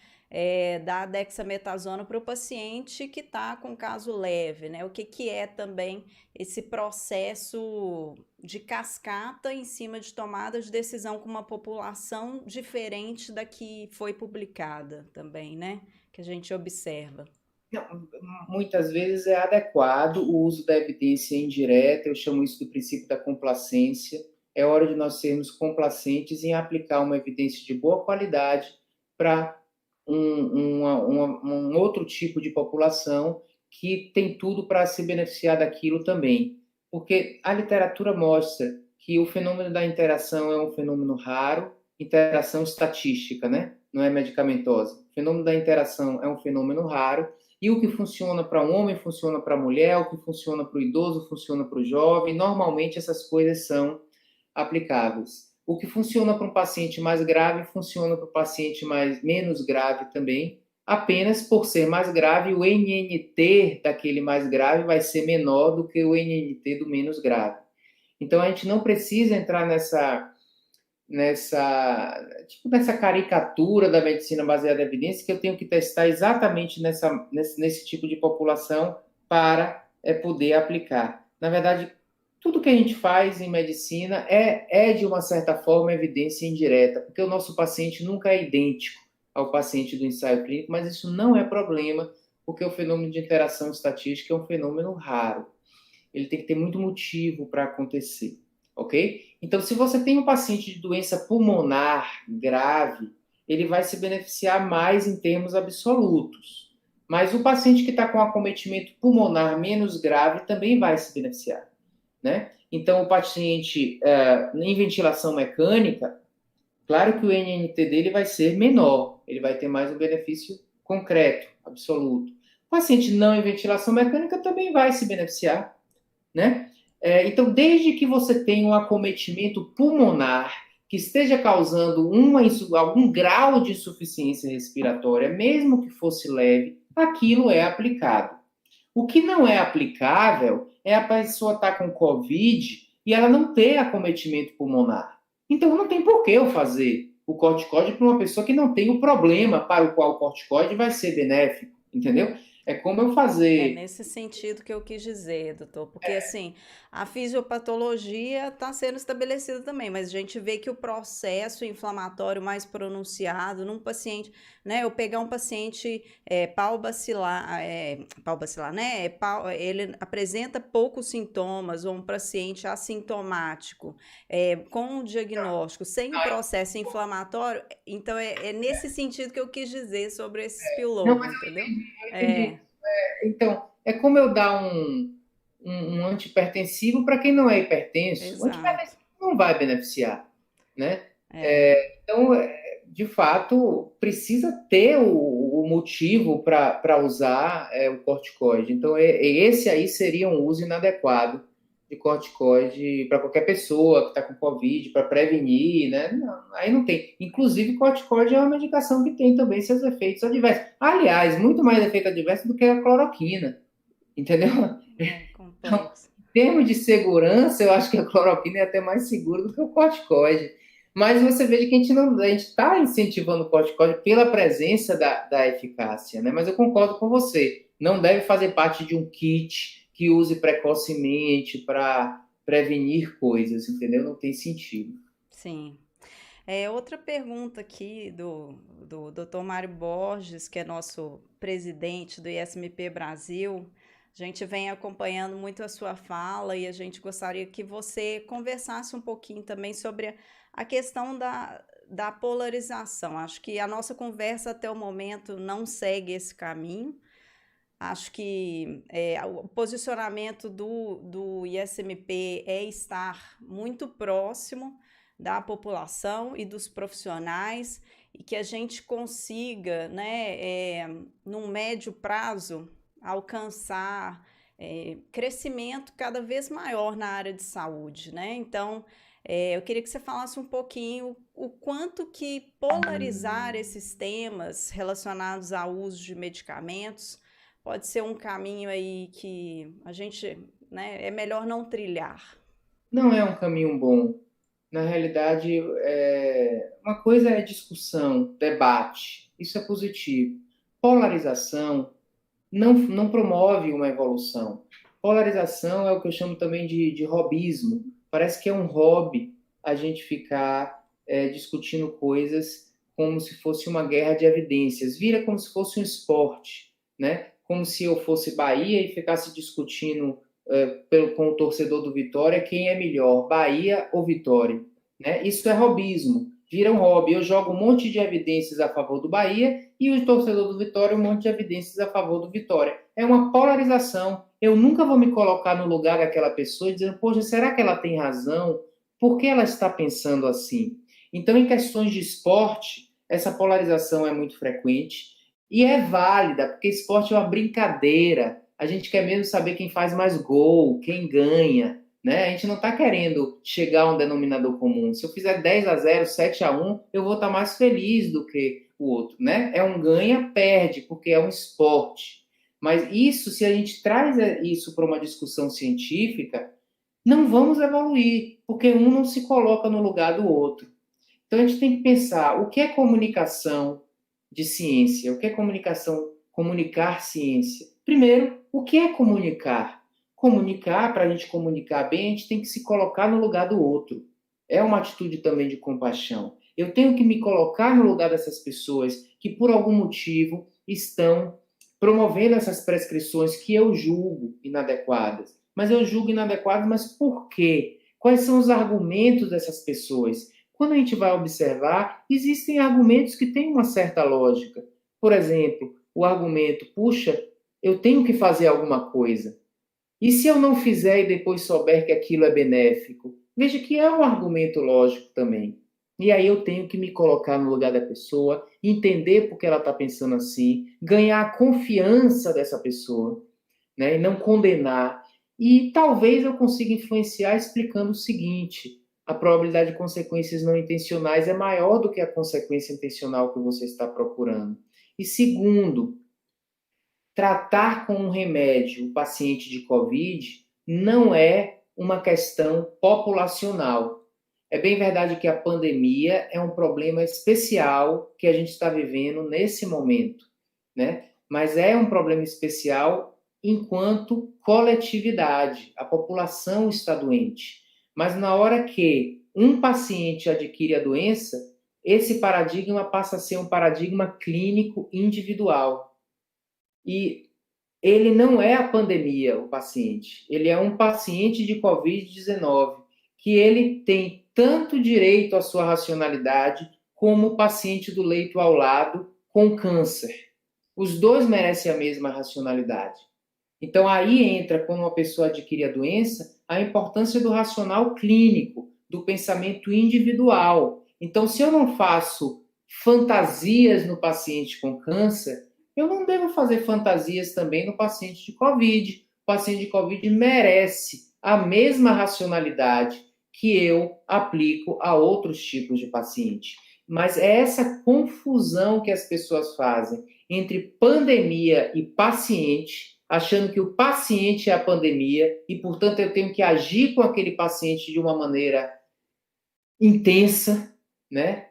Speaker 1: da dexametasona para o paciente que está com caso leve, né? O que é também esse processo de cascata em cima de tomada de decisão com uma população diferente da que foi publicada também, né? Que a gente observa.
Speaker 2: Não, muitas vezes é adequado o uso da evidência indireta, eu chamo isso do princípio da complacência. É hora de nós sermos complacentes em aplicar uma evidência de boa qualidade para um outro tipo de população que tem tudo para se beneficiar daquilo também. Porque a literatura mostra que o fenômeno da interação é um fenômeno raro, interação estatística, né? Não é medicamentosa. O fenômeno da interação é um fenômeno raro, e o que funciona para um homem funciona para a mulher, o que funciona para o idoso funciona para o jovem. Normalmente essas coisas são aplicáveis. O que funciona para um paciente mais grave funciona para o paciente menos grave também. Apenas por ser mais grave, o NNT daquele mais grave vai ser menor do que o NNT do menos grave. Então, a gente não precisa entrar nessa caricatura da medicina baseada em evidência, que eu tenho que testar exatamente nesse tipo de população para poder aplicar. Na verdade, tudo que a gente faz em medicina de uma certa forma, evidência indireta, porque o nosso paciente nunca é idêntico ao paciente do ensaio clínico, mas isso não é problema, porque o fenômeno de interação estatística é um fenômeno raro. Ele tem que ter muito motivo para acontecer, ok? Então, se você tem um paciente de doença pulmonar grave, ele vai se beneficiar mais em termos absolutos. Mas o paciente que está com acometimento pulmonar menos grave também vai se beneficiar, né? Então, o paciente em ventilação mecânica, claro que o NNT dele vai ser menor, ele vai ter mais um benefício concreto, absoluto. O paciente não em ventilação mecânica também vai se beneficiar, né? Então, desde que você tenha um acometimento pulmonar que esteja causando algum grau de insuficiência respiratória, mesmo que fosse leve, aquilo é aplicado. O que não é aplicável é a pessoa estar com Covid e ela não ter acometimento pulmonar. Então, não tem por que eu fazer o corticoide para uma pessoa que não tem o problema para o qual o corticoide vai ser benéfico, entendeu? É como eu
Speaker 1: É
Speaker 2: fazer.
Speaker 1: nesse sentido que eu quis dizer, doutor, porque assim, a fisiopatologia está sendo estabelecida também, mas a gente vê que o processo inflamatório mais pronunciado num paciente, né? Eu pegar um paciente pau bacilar, né? Ele apresenta poucos sintomas, ou um paciente assintomático, com o diagnóstico, sem o processo inflamatório, então é nesse sentido que eu quis dizer sobre esse
Speaker 2: Não,
Speaker 1: spillover,
Speaker 2: mas
Speaker 1: entendeu?
Speaker 2: eu entendi.
Speaker 1: É,
Speaker 2: Então, é como eu dar um antihipertensivo para quem não é hipertenso. O
Speaker 1: exato.
Speaker 2: antihipertensivo não vai beneficiar, né?
Speaker 1: É,
Speaker 2: Então, de fato, precisa ter o motivo para usar o corticoide. Então, esse aí seria um uso inadequado de corticoide para qualquer pessoa que está com Covid, para prevenir, né? Não, aí não tem. Inclusive, corticoide é uma medicação que tem também seus efeitos adversos. Aliás, muito mais efeito adverso do que a cloroquina, entendeu?
Speaker 1: é
Speaker 2: Então,
Speaker 1: complexo.
Speaker 2: em termos de segurança, eu acho que a cloroquina é até mais seguro do que o corticoide. Mas você veja que a gente está incentivando o corticoide pela presença da eficácia, né? Mas eu concordo com você. Não deve fazer parte de um kit que use precocemente para prevenir coisas, entendeu? Não tem sentido.
Speaker 1: Sim. Outra pergunta aqui do Dr. Mário Borges, que é nosso presidente do ISMP Brasil. A gente vem acompanhando muito a sua fala e a gente gostaria que você conversasse um pouquinho também sobre a questão da polarização. Acho que a nossa conversa até o momento não segue esse caminho. Acho que o posicionamento do ISMP é estar muito próximo da população e dos profissionais e que a gente consiga, né, num médio prazo, alcançar crescimento cada vez maior na área de saúde, né? Então, eu queria que você falasse um pouquinho o quanto que polarizar esses temas relacionados ao uso de medicamentos pode ser um caminho aí que a gente, né, é melhor não trilhar.
Speaker 2: Não é um caminho bom. Na realidade, uma coisa é discussão, debate. Isso é positivo. Polarização não promove uma evolução. Polarização é o que eu chamo também de hobbyismo. Parece que é um hobby a gente ficar discutindo coisas como se fosse uma guerra de evidências. Vira como se fosse um esporte, né? Como se eu fosse Bahia e ficasse discutindo com o torcedor do Vitória quem é melhor, Bahia ou Vitória, né? Isso é hobbyismo. Vira um hobby. Eu jogo um monte de evidências a favor do Bahia e o torcedor do Vitória um monte de evidências a favor do Vitória. É uma polarização. Eu nunca vou me colocar no lugar daquela pessoa e dizer, poxa, será que ela tem razão? Por que ela está pensando assim? Então, em questões de esporte, essa polarização é muito frequente e é válida, porque esporte é uma brincadeira. A gente quer mesmo saber quem faz mais gol, quem ganha, né? A gente não está querendo chegar a um denominador comum. Se eu fizer 10-0, 7-1, eu vou estar mais feliz do que o outro, né? É um ganha-perde, porque é um esporte. Mas isso, se a gente traz isso para uma discussão científica, não vamos evoluir, porque um não se coloca no lugar do outro. Então a gente tem que pensar o que é comunicação de ciência, o que é comunicação, comunicar ciência. Primeiro, o que é comunicar? Comunicar, para a gente comunicar bem, a gente tem que se colocar no lugar do outro. É uma atitude também de compaixão. Eu tenho que me colocar no lugar dessas pessoas que, por algum motivo, estão promovendo essas prescrições que eu julgo inadequadas. Mas eu julgo inadequadas, mas por quê? Quais são os argumentos dessas pessoas? Quando a gente vai observar, existem argumentos que têm uma certa lógica. Por exemplo, o argumento, puxa, eu tenho que fazer alguma coisa. E se eu não fizer e depois souber que aquilo é benéfico? Veja que é um argumento lógico também. E aí eu tenho que me colocar no lugar da pessoa, entender por que ela está pensando assim, ganhar a confiança dessa pessoa, né? E não condenar. E talvez eu consiga influenciar explicando o seguinte: a probabilidade de consequências não intencionais é maior do que a consequência intencional que você está procurando. E segundo, tratar com um remédio o paciente de COVID não é uma questão populacional. É bem verdade que a pandemia é um problema especial que a gente está vivendo nesse momento, né? Mas é um problema especial enquanto coletividade. A população está doente. Mas na hora que um paciente adquire a doença, esse paradigma passa a ser um paradigma clínico individual. E ele não é a pandemia, o paciente. Ele é um paciente de Covid-19, que ele tem tanto direito à sua racionalidade como o paciente do leito ao lado com câncer. Os dois merecem a mesma racionalidade. Então, aí entra, quando uma pessoa adquire a doença, a importância do racional clínico, do pensamento individual. Então, se eu não faço fantasias no paciente com câncer, eu não devo fazer fantasias também no paciente de Covid. O paciente de Covid merece a mesma racionalidade que eu aplico a outros tipos de paciente. Mas é essa confusão que as pessoas fazem entre pandemia e paciente, achando que o paciente é a pandemia e, portanto, eu tenho que agir com aquele paciente de uma maneira intensa, né?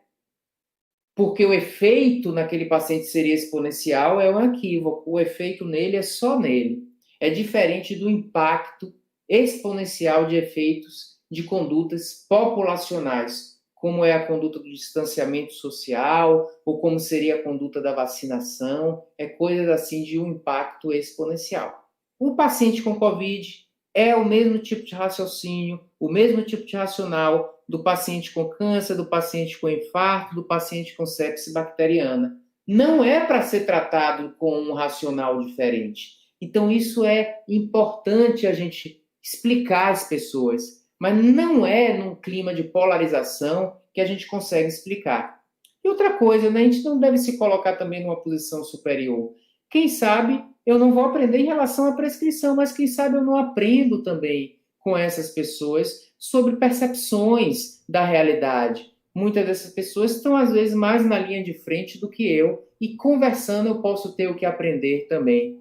Speaker 2: Porque o efeito naquele paciente seria exponencial, é um equívoco. O efeito nele é só nele. É diferente do impacto exponencial de efeitos de condutas populacionais, como é a conduta do distanciamento social, ou como seria a conduta da vacinação, é coisas assim de um impacto exponencial. O paciente com Covid é o mesmo tipo de raciocínio, o mesmo tipo de racional do paciente com câncer, do paciente com infarto, do paciente com sepse bacteriana. Não é para ser tratado com um racional diferente. Então, isso é importante a gente explicar às pessoas, mas não é num clima de polarização que a gente consegue explicar. E outra coisa, né, a gente não deve se colocar também numa posição superior. Quem sabe eu não vou aprender em relação à prescrição, mas quem sabe eu não aprendo também com essas pessoas sobre percepções da realidade. Muitas dessas pessoas estão, às vezes, mais na linha de frente do que eu, e conversando eu posso ter o que aprender também.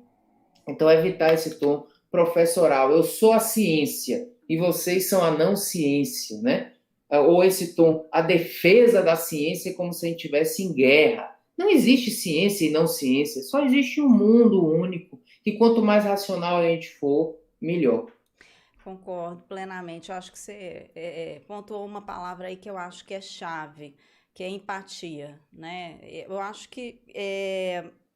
Speaker 2: Então, evitar esse tom professoral. Eu sou a ciência e vocês são a não ciência, né? Ou esse tom, a defesa da ciência como se a gente estivesse em guerra. Não existe ciência e não ciência, só existe um mundo único, que quanto mais racional a gente for, melhor.
Speaker 1: Concordo plenamente. Eu acho que você pontuou uma palavra aí que eu acho que é chave, que é empatia, né? Eu acho que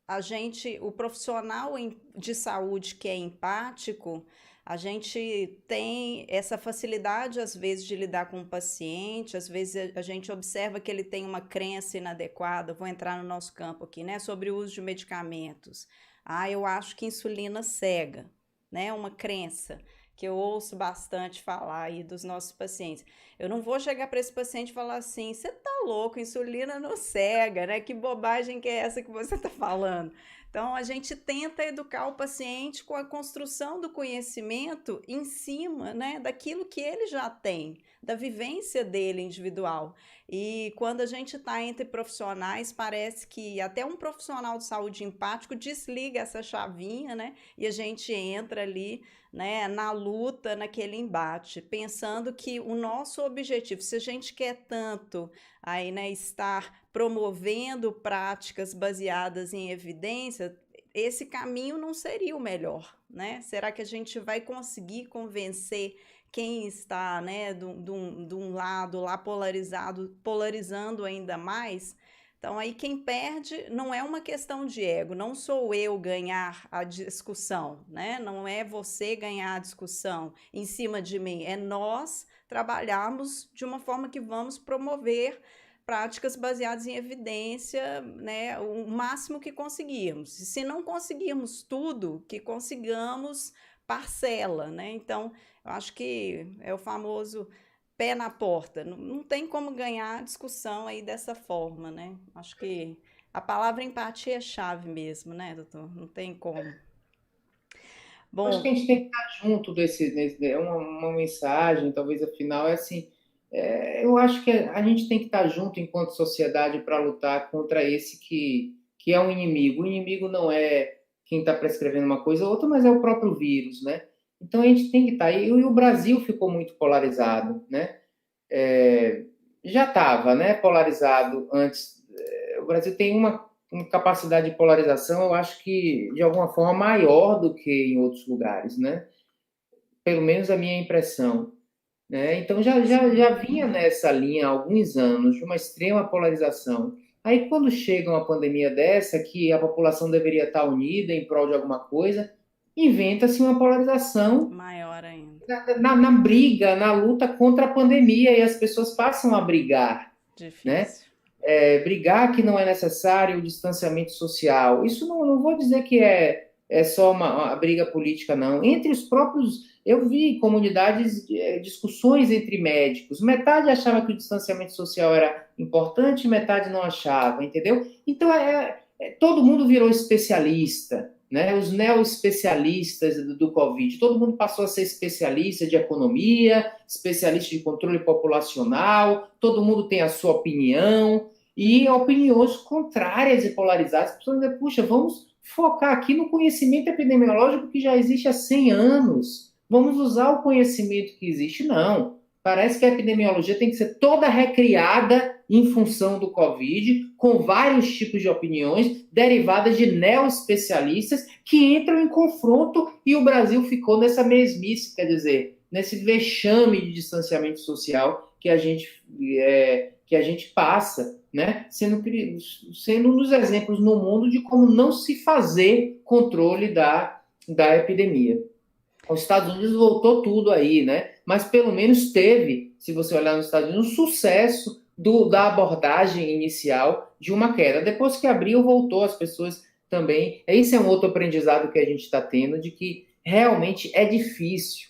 Speaker 1: a gente, o profissional de saúde que é empático, a gente tem essa facilidade, às vezes, de lidar com o paciente, às vezes a gente observa que ele tem uma crença inadequada, vou entrar no nosso campo aqui, né? Sobre o uso de medicamentos. Ah, eu acho que insulina cega, né? Uma crença que eu ouço bastante falar aí dos nossos pacientes. Eu não vou chegar para esse paciente e falar assim, você tá louco, insulina não cega, né? Que bobagem que é essa que você tá falando? Então, a gente tenta educar o paciente com a construção do conhecimento em cima, né, daquilo que ele já tem, da vivência dele individual. E quando a gente está entre profissionais, parece que até um profissional de saúde empático desliga essa chavinha, né, e a gente entra ali, né, na luta, naquele embate, pensando que o nosso objetivo, se a gente quer tanto aí, né, estar promovendo práticas baseadas em evidência, esse caminho não seria o melhor, né? Será que a gente vai conseguir convencer quem está, né, de um lado lá polarizado, polarizando ainda mais? Então, aí quem perde não é uma questão de ego, não sou eu ganhar a discussão, né? Não é você ganhar a discussão em cima de mim, é nós trabalharmos de uma forma que vamos promover práticas baseadas em evidência, né, o máximo que conseguirmos. E se não conseguirmos tudo, que consigamos parcela, né? Então, eu acho que é o famoso pé na porta. Não tem como ganhar a discussão aí dessa forma, né? Acho que a palavra empatia é chave mesmo, né, doutor? Não tem como.
Speaker 2: Acho que
Speaker 1: Bom,
Speaker 2: a gente tem que estar junto é uma mensagem, talvez afinal, é assim, eu acho que a gente tem que estar junto enquanto sociedade para lutar contra esse que é um inimigo. O inimigo não é quem está prescrevendo uma coisa ou outra, mas é o próprio vírus, né? Então a gente tem que estar. E o Brasil ficou muito polarizado, né? Já estava, né, polarizado antes. O Brasil tem uma capacidade de polarização, eu acho que de alguma forma maior do que em outros lugares, né? Pelo menos a minha impressão. Né? Então já vinha nessa linha há alguns anos de uma extrema polarização. Aí quando chega uma pandemia dessa, que a população deveria estar unida em prol de alguma coisa, inventa-se uma polarização
Speaker 1: maior ainda.
Speaker 2: na briga, na luta contra a pandemia, e as pessoas passam a brigar, né?
Speaker 1: Difícil.
Speaker 2: Brigar que não é necessário o distanciamento social. Isso não vou dizer que é só uma briga política, não. Entre os próprios, eu vi comunidades, discussões entre médicos. Metade achava que o distanciamento social era importante, metade não achava, entendeu? Então, todo mundo virou especialista, né? Os neo-especialistas do Covid, todo mundo passou a ser especialista de economia, especialista de controle populacional, todo mundo tem a sua opinião, e opiniões contrárias e polarizadas. As pessoas dizem, puxa, vamos focar aqui no conhecimento epidemiológico que já existe há 100 anos. Vamos usar o conhecimento que existe. Não. Parece que a epidemiologia tem que ser toda recriada em função do Covid, com vários tipos de opiniões derivadas de neo-especialistas que entram em confronto, e o Brasil ficou nessa mesmice, quer dizer, nesse vexame de distanciamento social que a gente passa, né? Sendo um dos exemplos no mundo de como não se fazer controle da epidemia. Os Estados Unidos voltou tudo aí, né? Mas pelo menos teve, se você olhar nos Estados Unidos, um sucesso da abordagem inicial de uma queda. Depois que abriu, voltou, as pessoas também. Esse é um outro aprendizado que a gente está tendo, de que realmente é difícil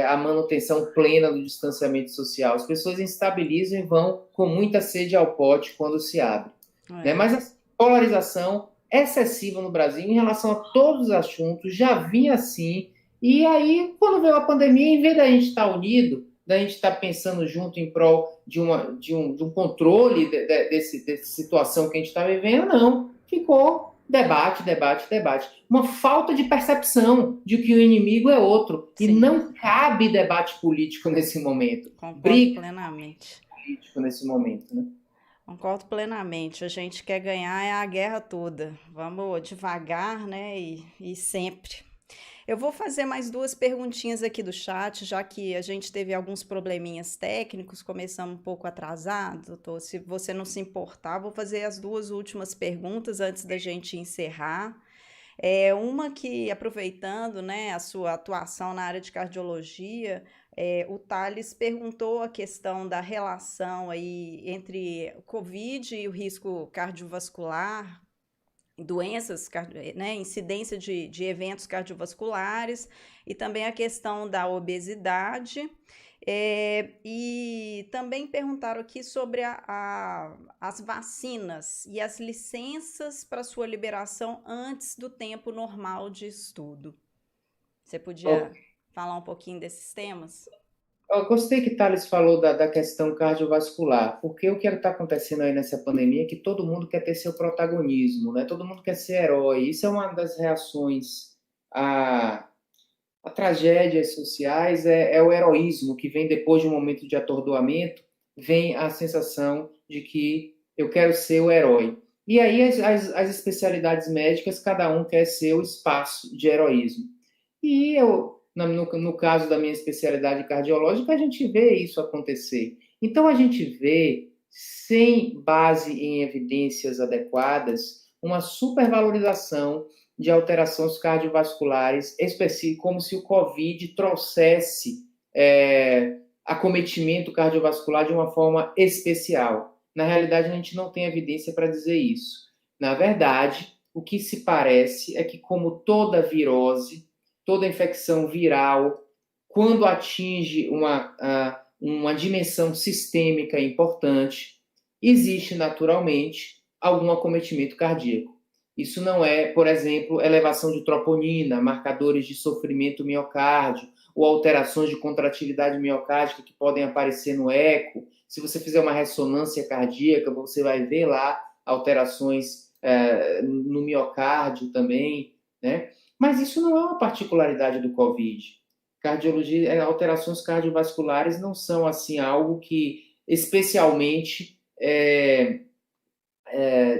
Speaker 2: a manutenção plena do distanciamento social. As pessoas instabilizam e vão com muita sede ao pote quando se abre. Né? Mas a polarização excessiva no Brasil em relação a todos os assuntos já vinha assim. E aí, quando veio a pandemia, em vez da gente estar unido, da gente estar pensando junto em prol de um controle dessa situação que a gente está vivendo, não. Ficou debate, debate, debate. Uma falta de percepção de que o inimigo é outro. Sim. E não cabe debate político nesse momento.
Speaker 1: Concordo
Speaker 2: briga
Speaker 1: plenamente.
Speaker 2: Político nesse momento, né?
Speaker 1: Concordo plenamente. A gente quer ganhar é a guerra toda. Vamos devagar, né? E sempre. Eu vou fazer mais duas perguntinhas aqui do chat, já que a gente teve alguns probleminhas técnicos, começamos um pouco atrasado, doutor. Se você não se importar, vou fazer as duas últimas perguntas antes da gente encerrar. Uma que, aproveitando, né, a sua atuação na área de cardiologia, o Thales perguntou a questão da relação aí entre o COVID e o risco cardiovascular, doenças, né, incidência de eventos cardiovasculares, e também a questão da obesidade E também perguntaram aqui sobre as vacinas e as licenças para sua liberação antes do tempo normal de estudo. Você
Speaker 2: Ó,
Speaker 1: podia falar um pouquinho desses temas?
Speaker 2: eu gostei que Thales falou da questão cardiovascular, porque o que está acontecendo aí nessa pandemia é que todo mundo quer ter seu protagonismo, né? Todo mundo quer ser herói. Isso é uma das reações a tragédias sociais, é o heroísmo que vem depois de um momento de atordoamento, vem a sensação de que eu quero ser o herói. E aí as especialidades médicas, cada um quer ser o espaço de heroísmo. E eu, no caso da minha especialidade cardiológica, a gente vê isso acontecer. Então a gente vê, sem base em evidências adequadas, uma supervalorização de alterações cardiovasculares específicas, como se o COVID trouxesse acometimento cardiovascular de uma forma especial. Na realidade, a gente não tem evidência para dizer isso. Na verdade, o que se parece é que, como toda virose, toda infecção viral, quando atinge uma dimensão sistêmica importante, existe naturalmente algum acometimento cardíaco. Isso não é, por exemplo, elevação de troponina, marcadores de sofrimento miocárdio, ou alterações de contratividade miocárdica que podem aparecer no eco. Se você fizer uma ressonância cardíaca, você vai ver lá alterações no miocárdio também, né? Mas isso não é uma particularidade do COVID. Cardiologia, alterações cardiovasculares não são assim algo que especialmente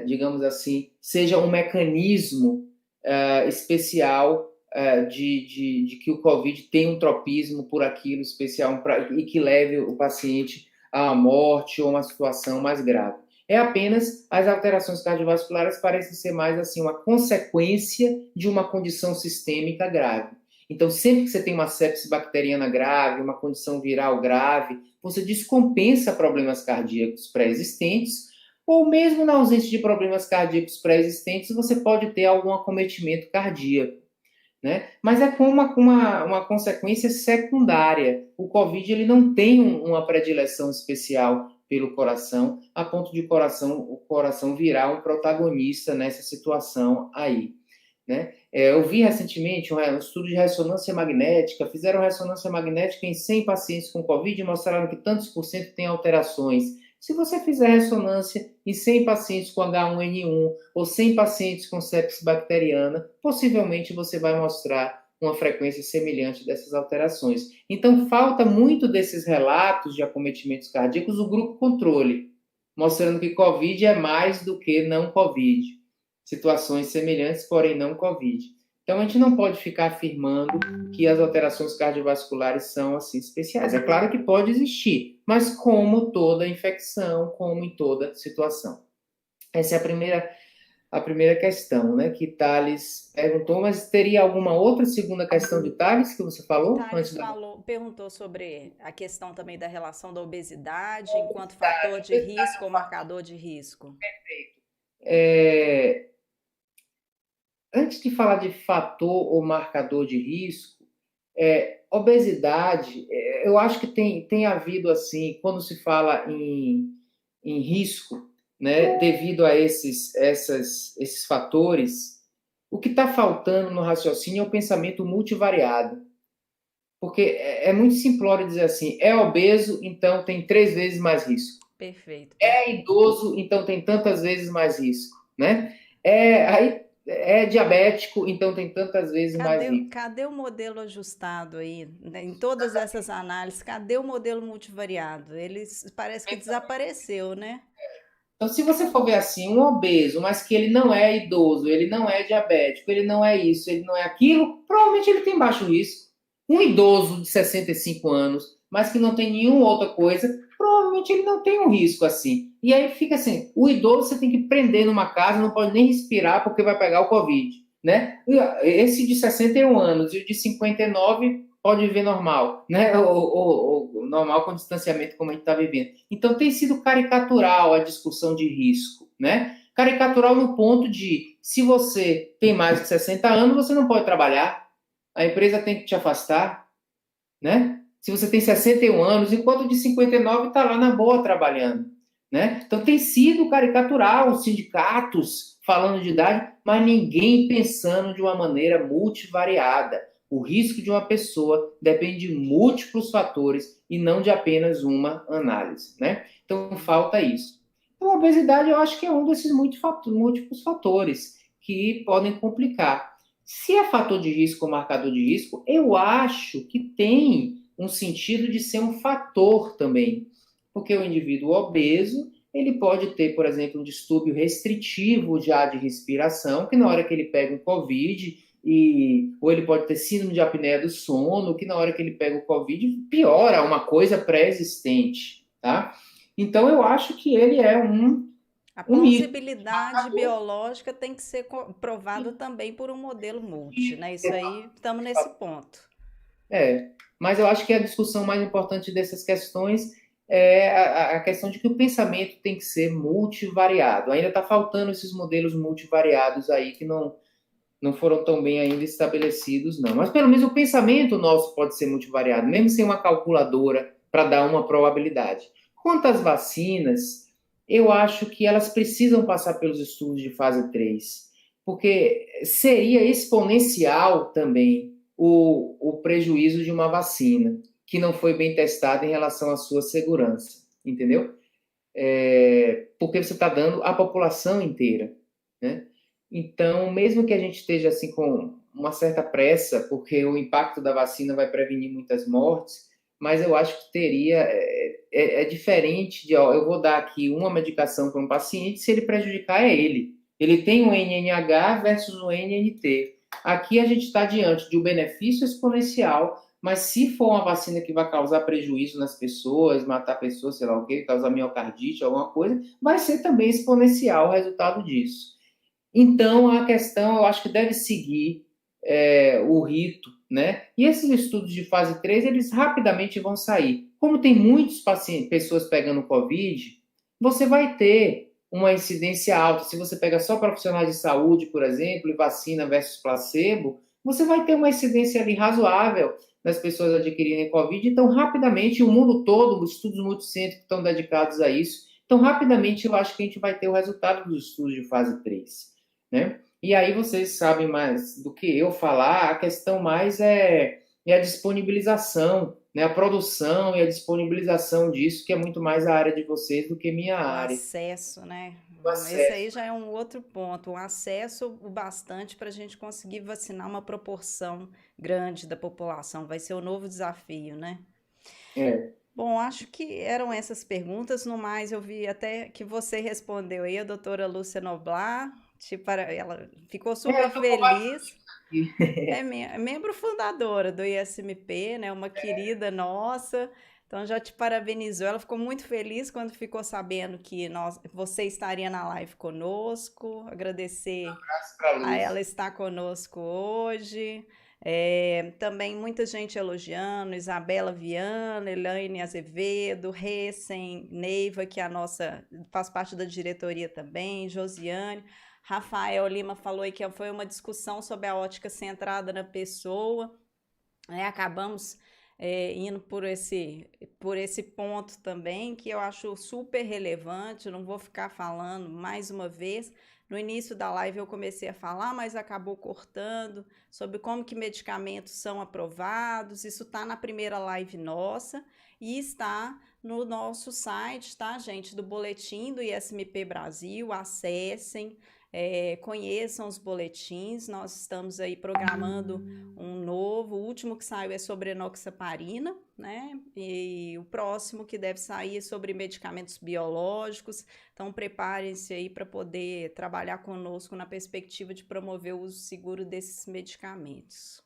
Speaker 2: digamos assim, seja um mecanismo especial de que o COVID tem um tropismo por aquilo especial e que leve o paciente a uma morte ou uma situação mais grave. É apenas as alterações cardiovasculares parecem ser mais assim uma consequência de uma condição sistêmica grave. Então, sempre que você tem uma sepse bacteriana grave, uma condição viral grave, você descompensa problemas cardíacos pré-existentes, ou mesmo na ausência de problemas cardíacos pré-existentes, você pode ter algum acometimento cardíaco, né? Mas é como uma consequência secundária. O COVID ele não tem uma predileção especial pelo coração, a ponto de o coração virar um protagonista nessa situação aí. Né? Eu vi recentemente um estudo de ressonância magnética, fizeram ressonância magnética em 100 pacientes com COVID e mostraram que tantos por cento têm alterações. Se você fizer ressonância em 100 pacientes com H1N1 ou 100 pacientes com sepsis bacteriana, possivelmente você vai mostrar uma frequência semelhante dessas alterações. Então, falta muito desses relatos de acometimentos cardíacos o grupo controle, mostrando que COVID é mais do que não COVID. Situações semelhantes, porém não COVID. Então, a gente não pode ficar afirmando que as alterações cardiovasculares são assim especiais. É claro que pode existir, mas como toda infecção, como em toda situação. Essa é a primeira questão, né, que Thales perguntou, mas teria alguma outra segunda questão de Thales que você falou antes
Speaker 1: Thales
Speaker 2: da
Speaker 1: perguntou sobre a questão também da relação da obesidade enquanto fator de risco ou marcador de risco.
Speaker 2: é, antes de falar de fator ou marcador de risco, obesidade, eu acho que tem havido assim, quando se fala em risco, né, devido a esses fatores, o que está faltando no raciocínio é o pensamento multivariado. Porque é muito simplório dizer assim, é obeso, então tem 3 vezes mais risco.
Speaker 1: Perfeito,
Speaker 2: É
Speaker 1: perfeito.
Speaker 2: idoso, então tem tantas vezes mais risco, né? Aí é diabético, então tem tantas vezes mais risco.
Speaker 1: Cadê o modelo ajustado aí, né, em todas essas análises? Cadê o modelo multivariado? Eles parece que desapareceu, né?
Speaker 2: Então, se você for ver assim, um obeso, mas que ele não é idoso, ele não é diabético, ele não é isso, ele não é aquilo, provavelmente ele tem baixo risco. Um idoso de 65 anos, mas que não tem nenhuma outra coisa, provavelmente ele não tem um risco assim. E aí fica assim, o idoso você tem que prender numa casa, não pode nem respirar porque vai pegar o Covid, né? Esse de 61 anos e o de 59 pode viver normal, né? Ou normal com distanciamento como a gente está vivendo. Então tem sido caricatural a discussão de risco, né? Caricatural no ponto de, se você tem mais de 60 anos, você não pode trabalhar, a empresa tem que te afastar, né? Se você tem 61 anos, enquanto o de 59 está lá na boa trabalhando, né? Então tem sido caricatural os sindicatos falando de idade, mas ninguém pensando de uma maneira multivariada. O risco de uma pessoa depende de múltiplos fatores e não de apenas uma análise, né? Então falta isso. Então a obesidade eu acho que é um desses múltiplos fatores que podem complicar. Se é fator de risco ou marcador de risco, eu acho que tem um sentido de ser um fator também, porque o indivíduo obeso, ele pode ter, por exemplo, um distúrbio restritivo já de respiração, que na hora que ele pega um COVID, ou ele pode ter síndrome de apneia do sono, que na hora que ele pega o COVID, piora uma coisa pré-existente, tá? Então, eu acho que ele é
Speaker 1: A
Speaker 2: um mito.
Speaker 1: plausibilidade biológica tem que ser provada também por um modelo multi, né? Isso aí, estamos nesse ponto.
Speaker 2: Mas eu acho que a discussão mais importante dessas questões é a questão de que o pensamento tem que ser multivariado. Ainda está faltando esses modelos multivariados aí que não foram tão bem ainda estabelecidos, não. Mas pelo menos o pensamento nosso pode ser multivariado, mesmo sem uma calculadora para dar uma probabilidade. Quanto às vacinas, eu acho que elas precisam passar pelos estudos de fase 3, porque seria exponencial também o prejuízo de uma vacina que não foi bem testada em relação à sua segurança, entendeu? Porque você está dando à população inteira, né? Então, mesmo que a gente esteja assim com uma certa pressa, porque o impacto da vacina vai prevenir muitas mortes, mas eu acho que teria é diferente de, ó, eu vou dar aqui uma medicação para um paciente, se ele prejudicar é ele. Ele tem um NNH versus um NNT. Aqui a gente está diante de um benefício exponencial, mas se for uma vacina que vai causar prejuízo nas pessoas, matar pessoas, sei lá o quê, causar miocardite, alguma coisa, vai ser também exponencial o resultado disso. Então, a questão, eu acho que deve seguir o rito, né? E esses estudos de fase 3 eles rapidamente vão sair. Como tem muitos pacientes, pessoas pegando Covid, você vai ter uma incidência alta. Se você pega só profissionais de saúde, por exemplo, e vacina versus placebo, você vai ter uma incidência ali razoável das pessoas adquirirem Covid. Então, rapidamente, o mundo todo, os estudos multicêntricos estão dedicados a isso. Então, rapidamente, eu acho que a gente vai ter o resultado dos estudos de fase 3, né? E aí vocês sabem mais do que eu falar, a questão mais é a disponibilização, né? A produção e a disponibilização disso, que é muito mais a área de vocês do que minha
Speaker 1: O
Speaker 2: área.
Speaker 1: acesso, né?
Speaker 2: O
Speaker 1: Esse aí
Speaker 2: acesso.
Speaker 1: já é um outro ponto, um acesso o bastante para a gente conseguir vacinar uma proporção grande da população. Vai ser o novo desafio, né?
Speaker 2: É.
Speaker 1: Bom, acho que eram essas perguntas. No mais, eu vi até que você respondeu aí, a doutora Lúcia Noblar. Ela ficou super
Speaker 2: Eu tô com vários
Speaker 1: feliz.
Speaker 2: aqui.
Speaker 1: É membro fundadora do ISMP, né? Uma querida nossa. Então já te parabenizou. Ela ficou muito feliz quando ficou sabendo que você estaria na live conosco. Agradecer
Speaker 2: Para a
Speaker 1: a
Speaker 2: luz.
Speaker 1: ela estar conosco hoje. Também muita gente elogiando, Isabela Viana, Elaine Azevedo, Recem, Neiva, que é a nossa, faz parte da diretoria também, Josiane. Rafael Lima falou aí que foi uma discussão sobre a ótica centrada na pessoa, né? Acabamos indo por esse ponto também, que eu acho super relevante, não vou ficar falando mais uma vez. No início da live eu comecei a falar, mas acabou cortando, sobre como que medicamentos são aprovados. Isso está na primeira live nossa e está no nosso site, tá, gente? Do boletim do ISMP Brasil. Acessem, conheçam os boletins. Nós estamos aí programando um novo. O último que saiu é sobre enoxaparina, né? E o próximo que deve sair é sobre medicamentos biológicos. Então, preparem-se aí para poder trabalhar conosco na perspectiva de promover o uso seguro desses medicamentos.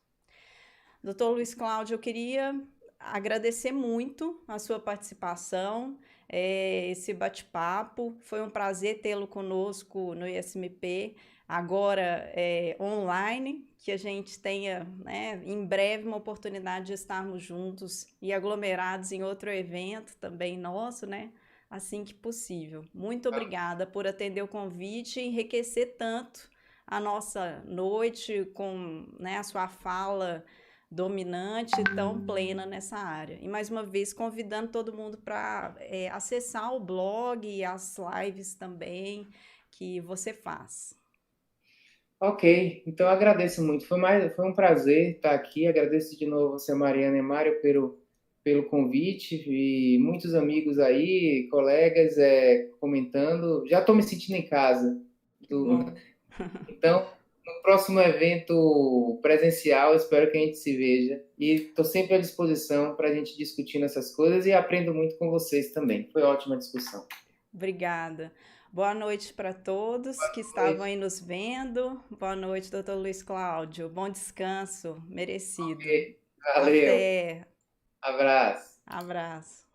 Speaker 1: Doutor Luiz Cláudio, eu queria agradecer muito a sua participação, esse bate-papo. Foi um prazer tê-lo conosco no ISMP, agora online, que a gente tenha, né, em breve uma oportunidade de estarmos juntos e aglomerados em outro evento também nosso, né? Assim que possível. Muito obrigada por atender o convite e enriquecer tanto a nossa noite com, né, a sua fala dominante, tão plena nessa área. E mais uma vez, convidando todo mundo para acessar o blog e as lives também que você faz.
Speaker 2: Ok, então eu agradeço muito. Foi um prazer estar aqui. Agradeço de novo você, Mariana e Mário, pelo convite e muitos amigos aí, colegas comentando. Já estou me sentindo em casa.
Speaker 1: Que bom.
Speaker 2: Então, no próximo evento presencial, espero que a gente se veja. E estou sempre à disposição para a gente discutir essas coisas e aprendo muito com vocês também. Foi ótima discussão.
Speaker 1: Obrigada. Boa noite para todos que estavam aí nos vendo. Boa noite, doutor Luiz Cláudio. Bom descanso, merecido.
Speaker 2: Valeu,
Speaker 1: Até.
Speaker 2: abraço.
Speaker 1: Abraço.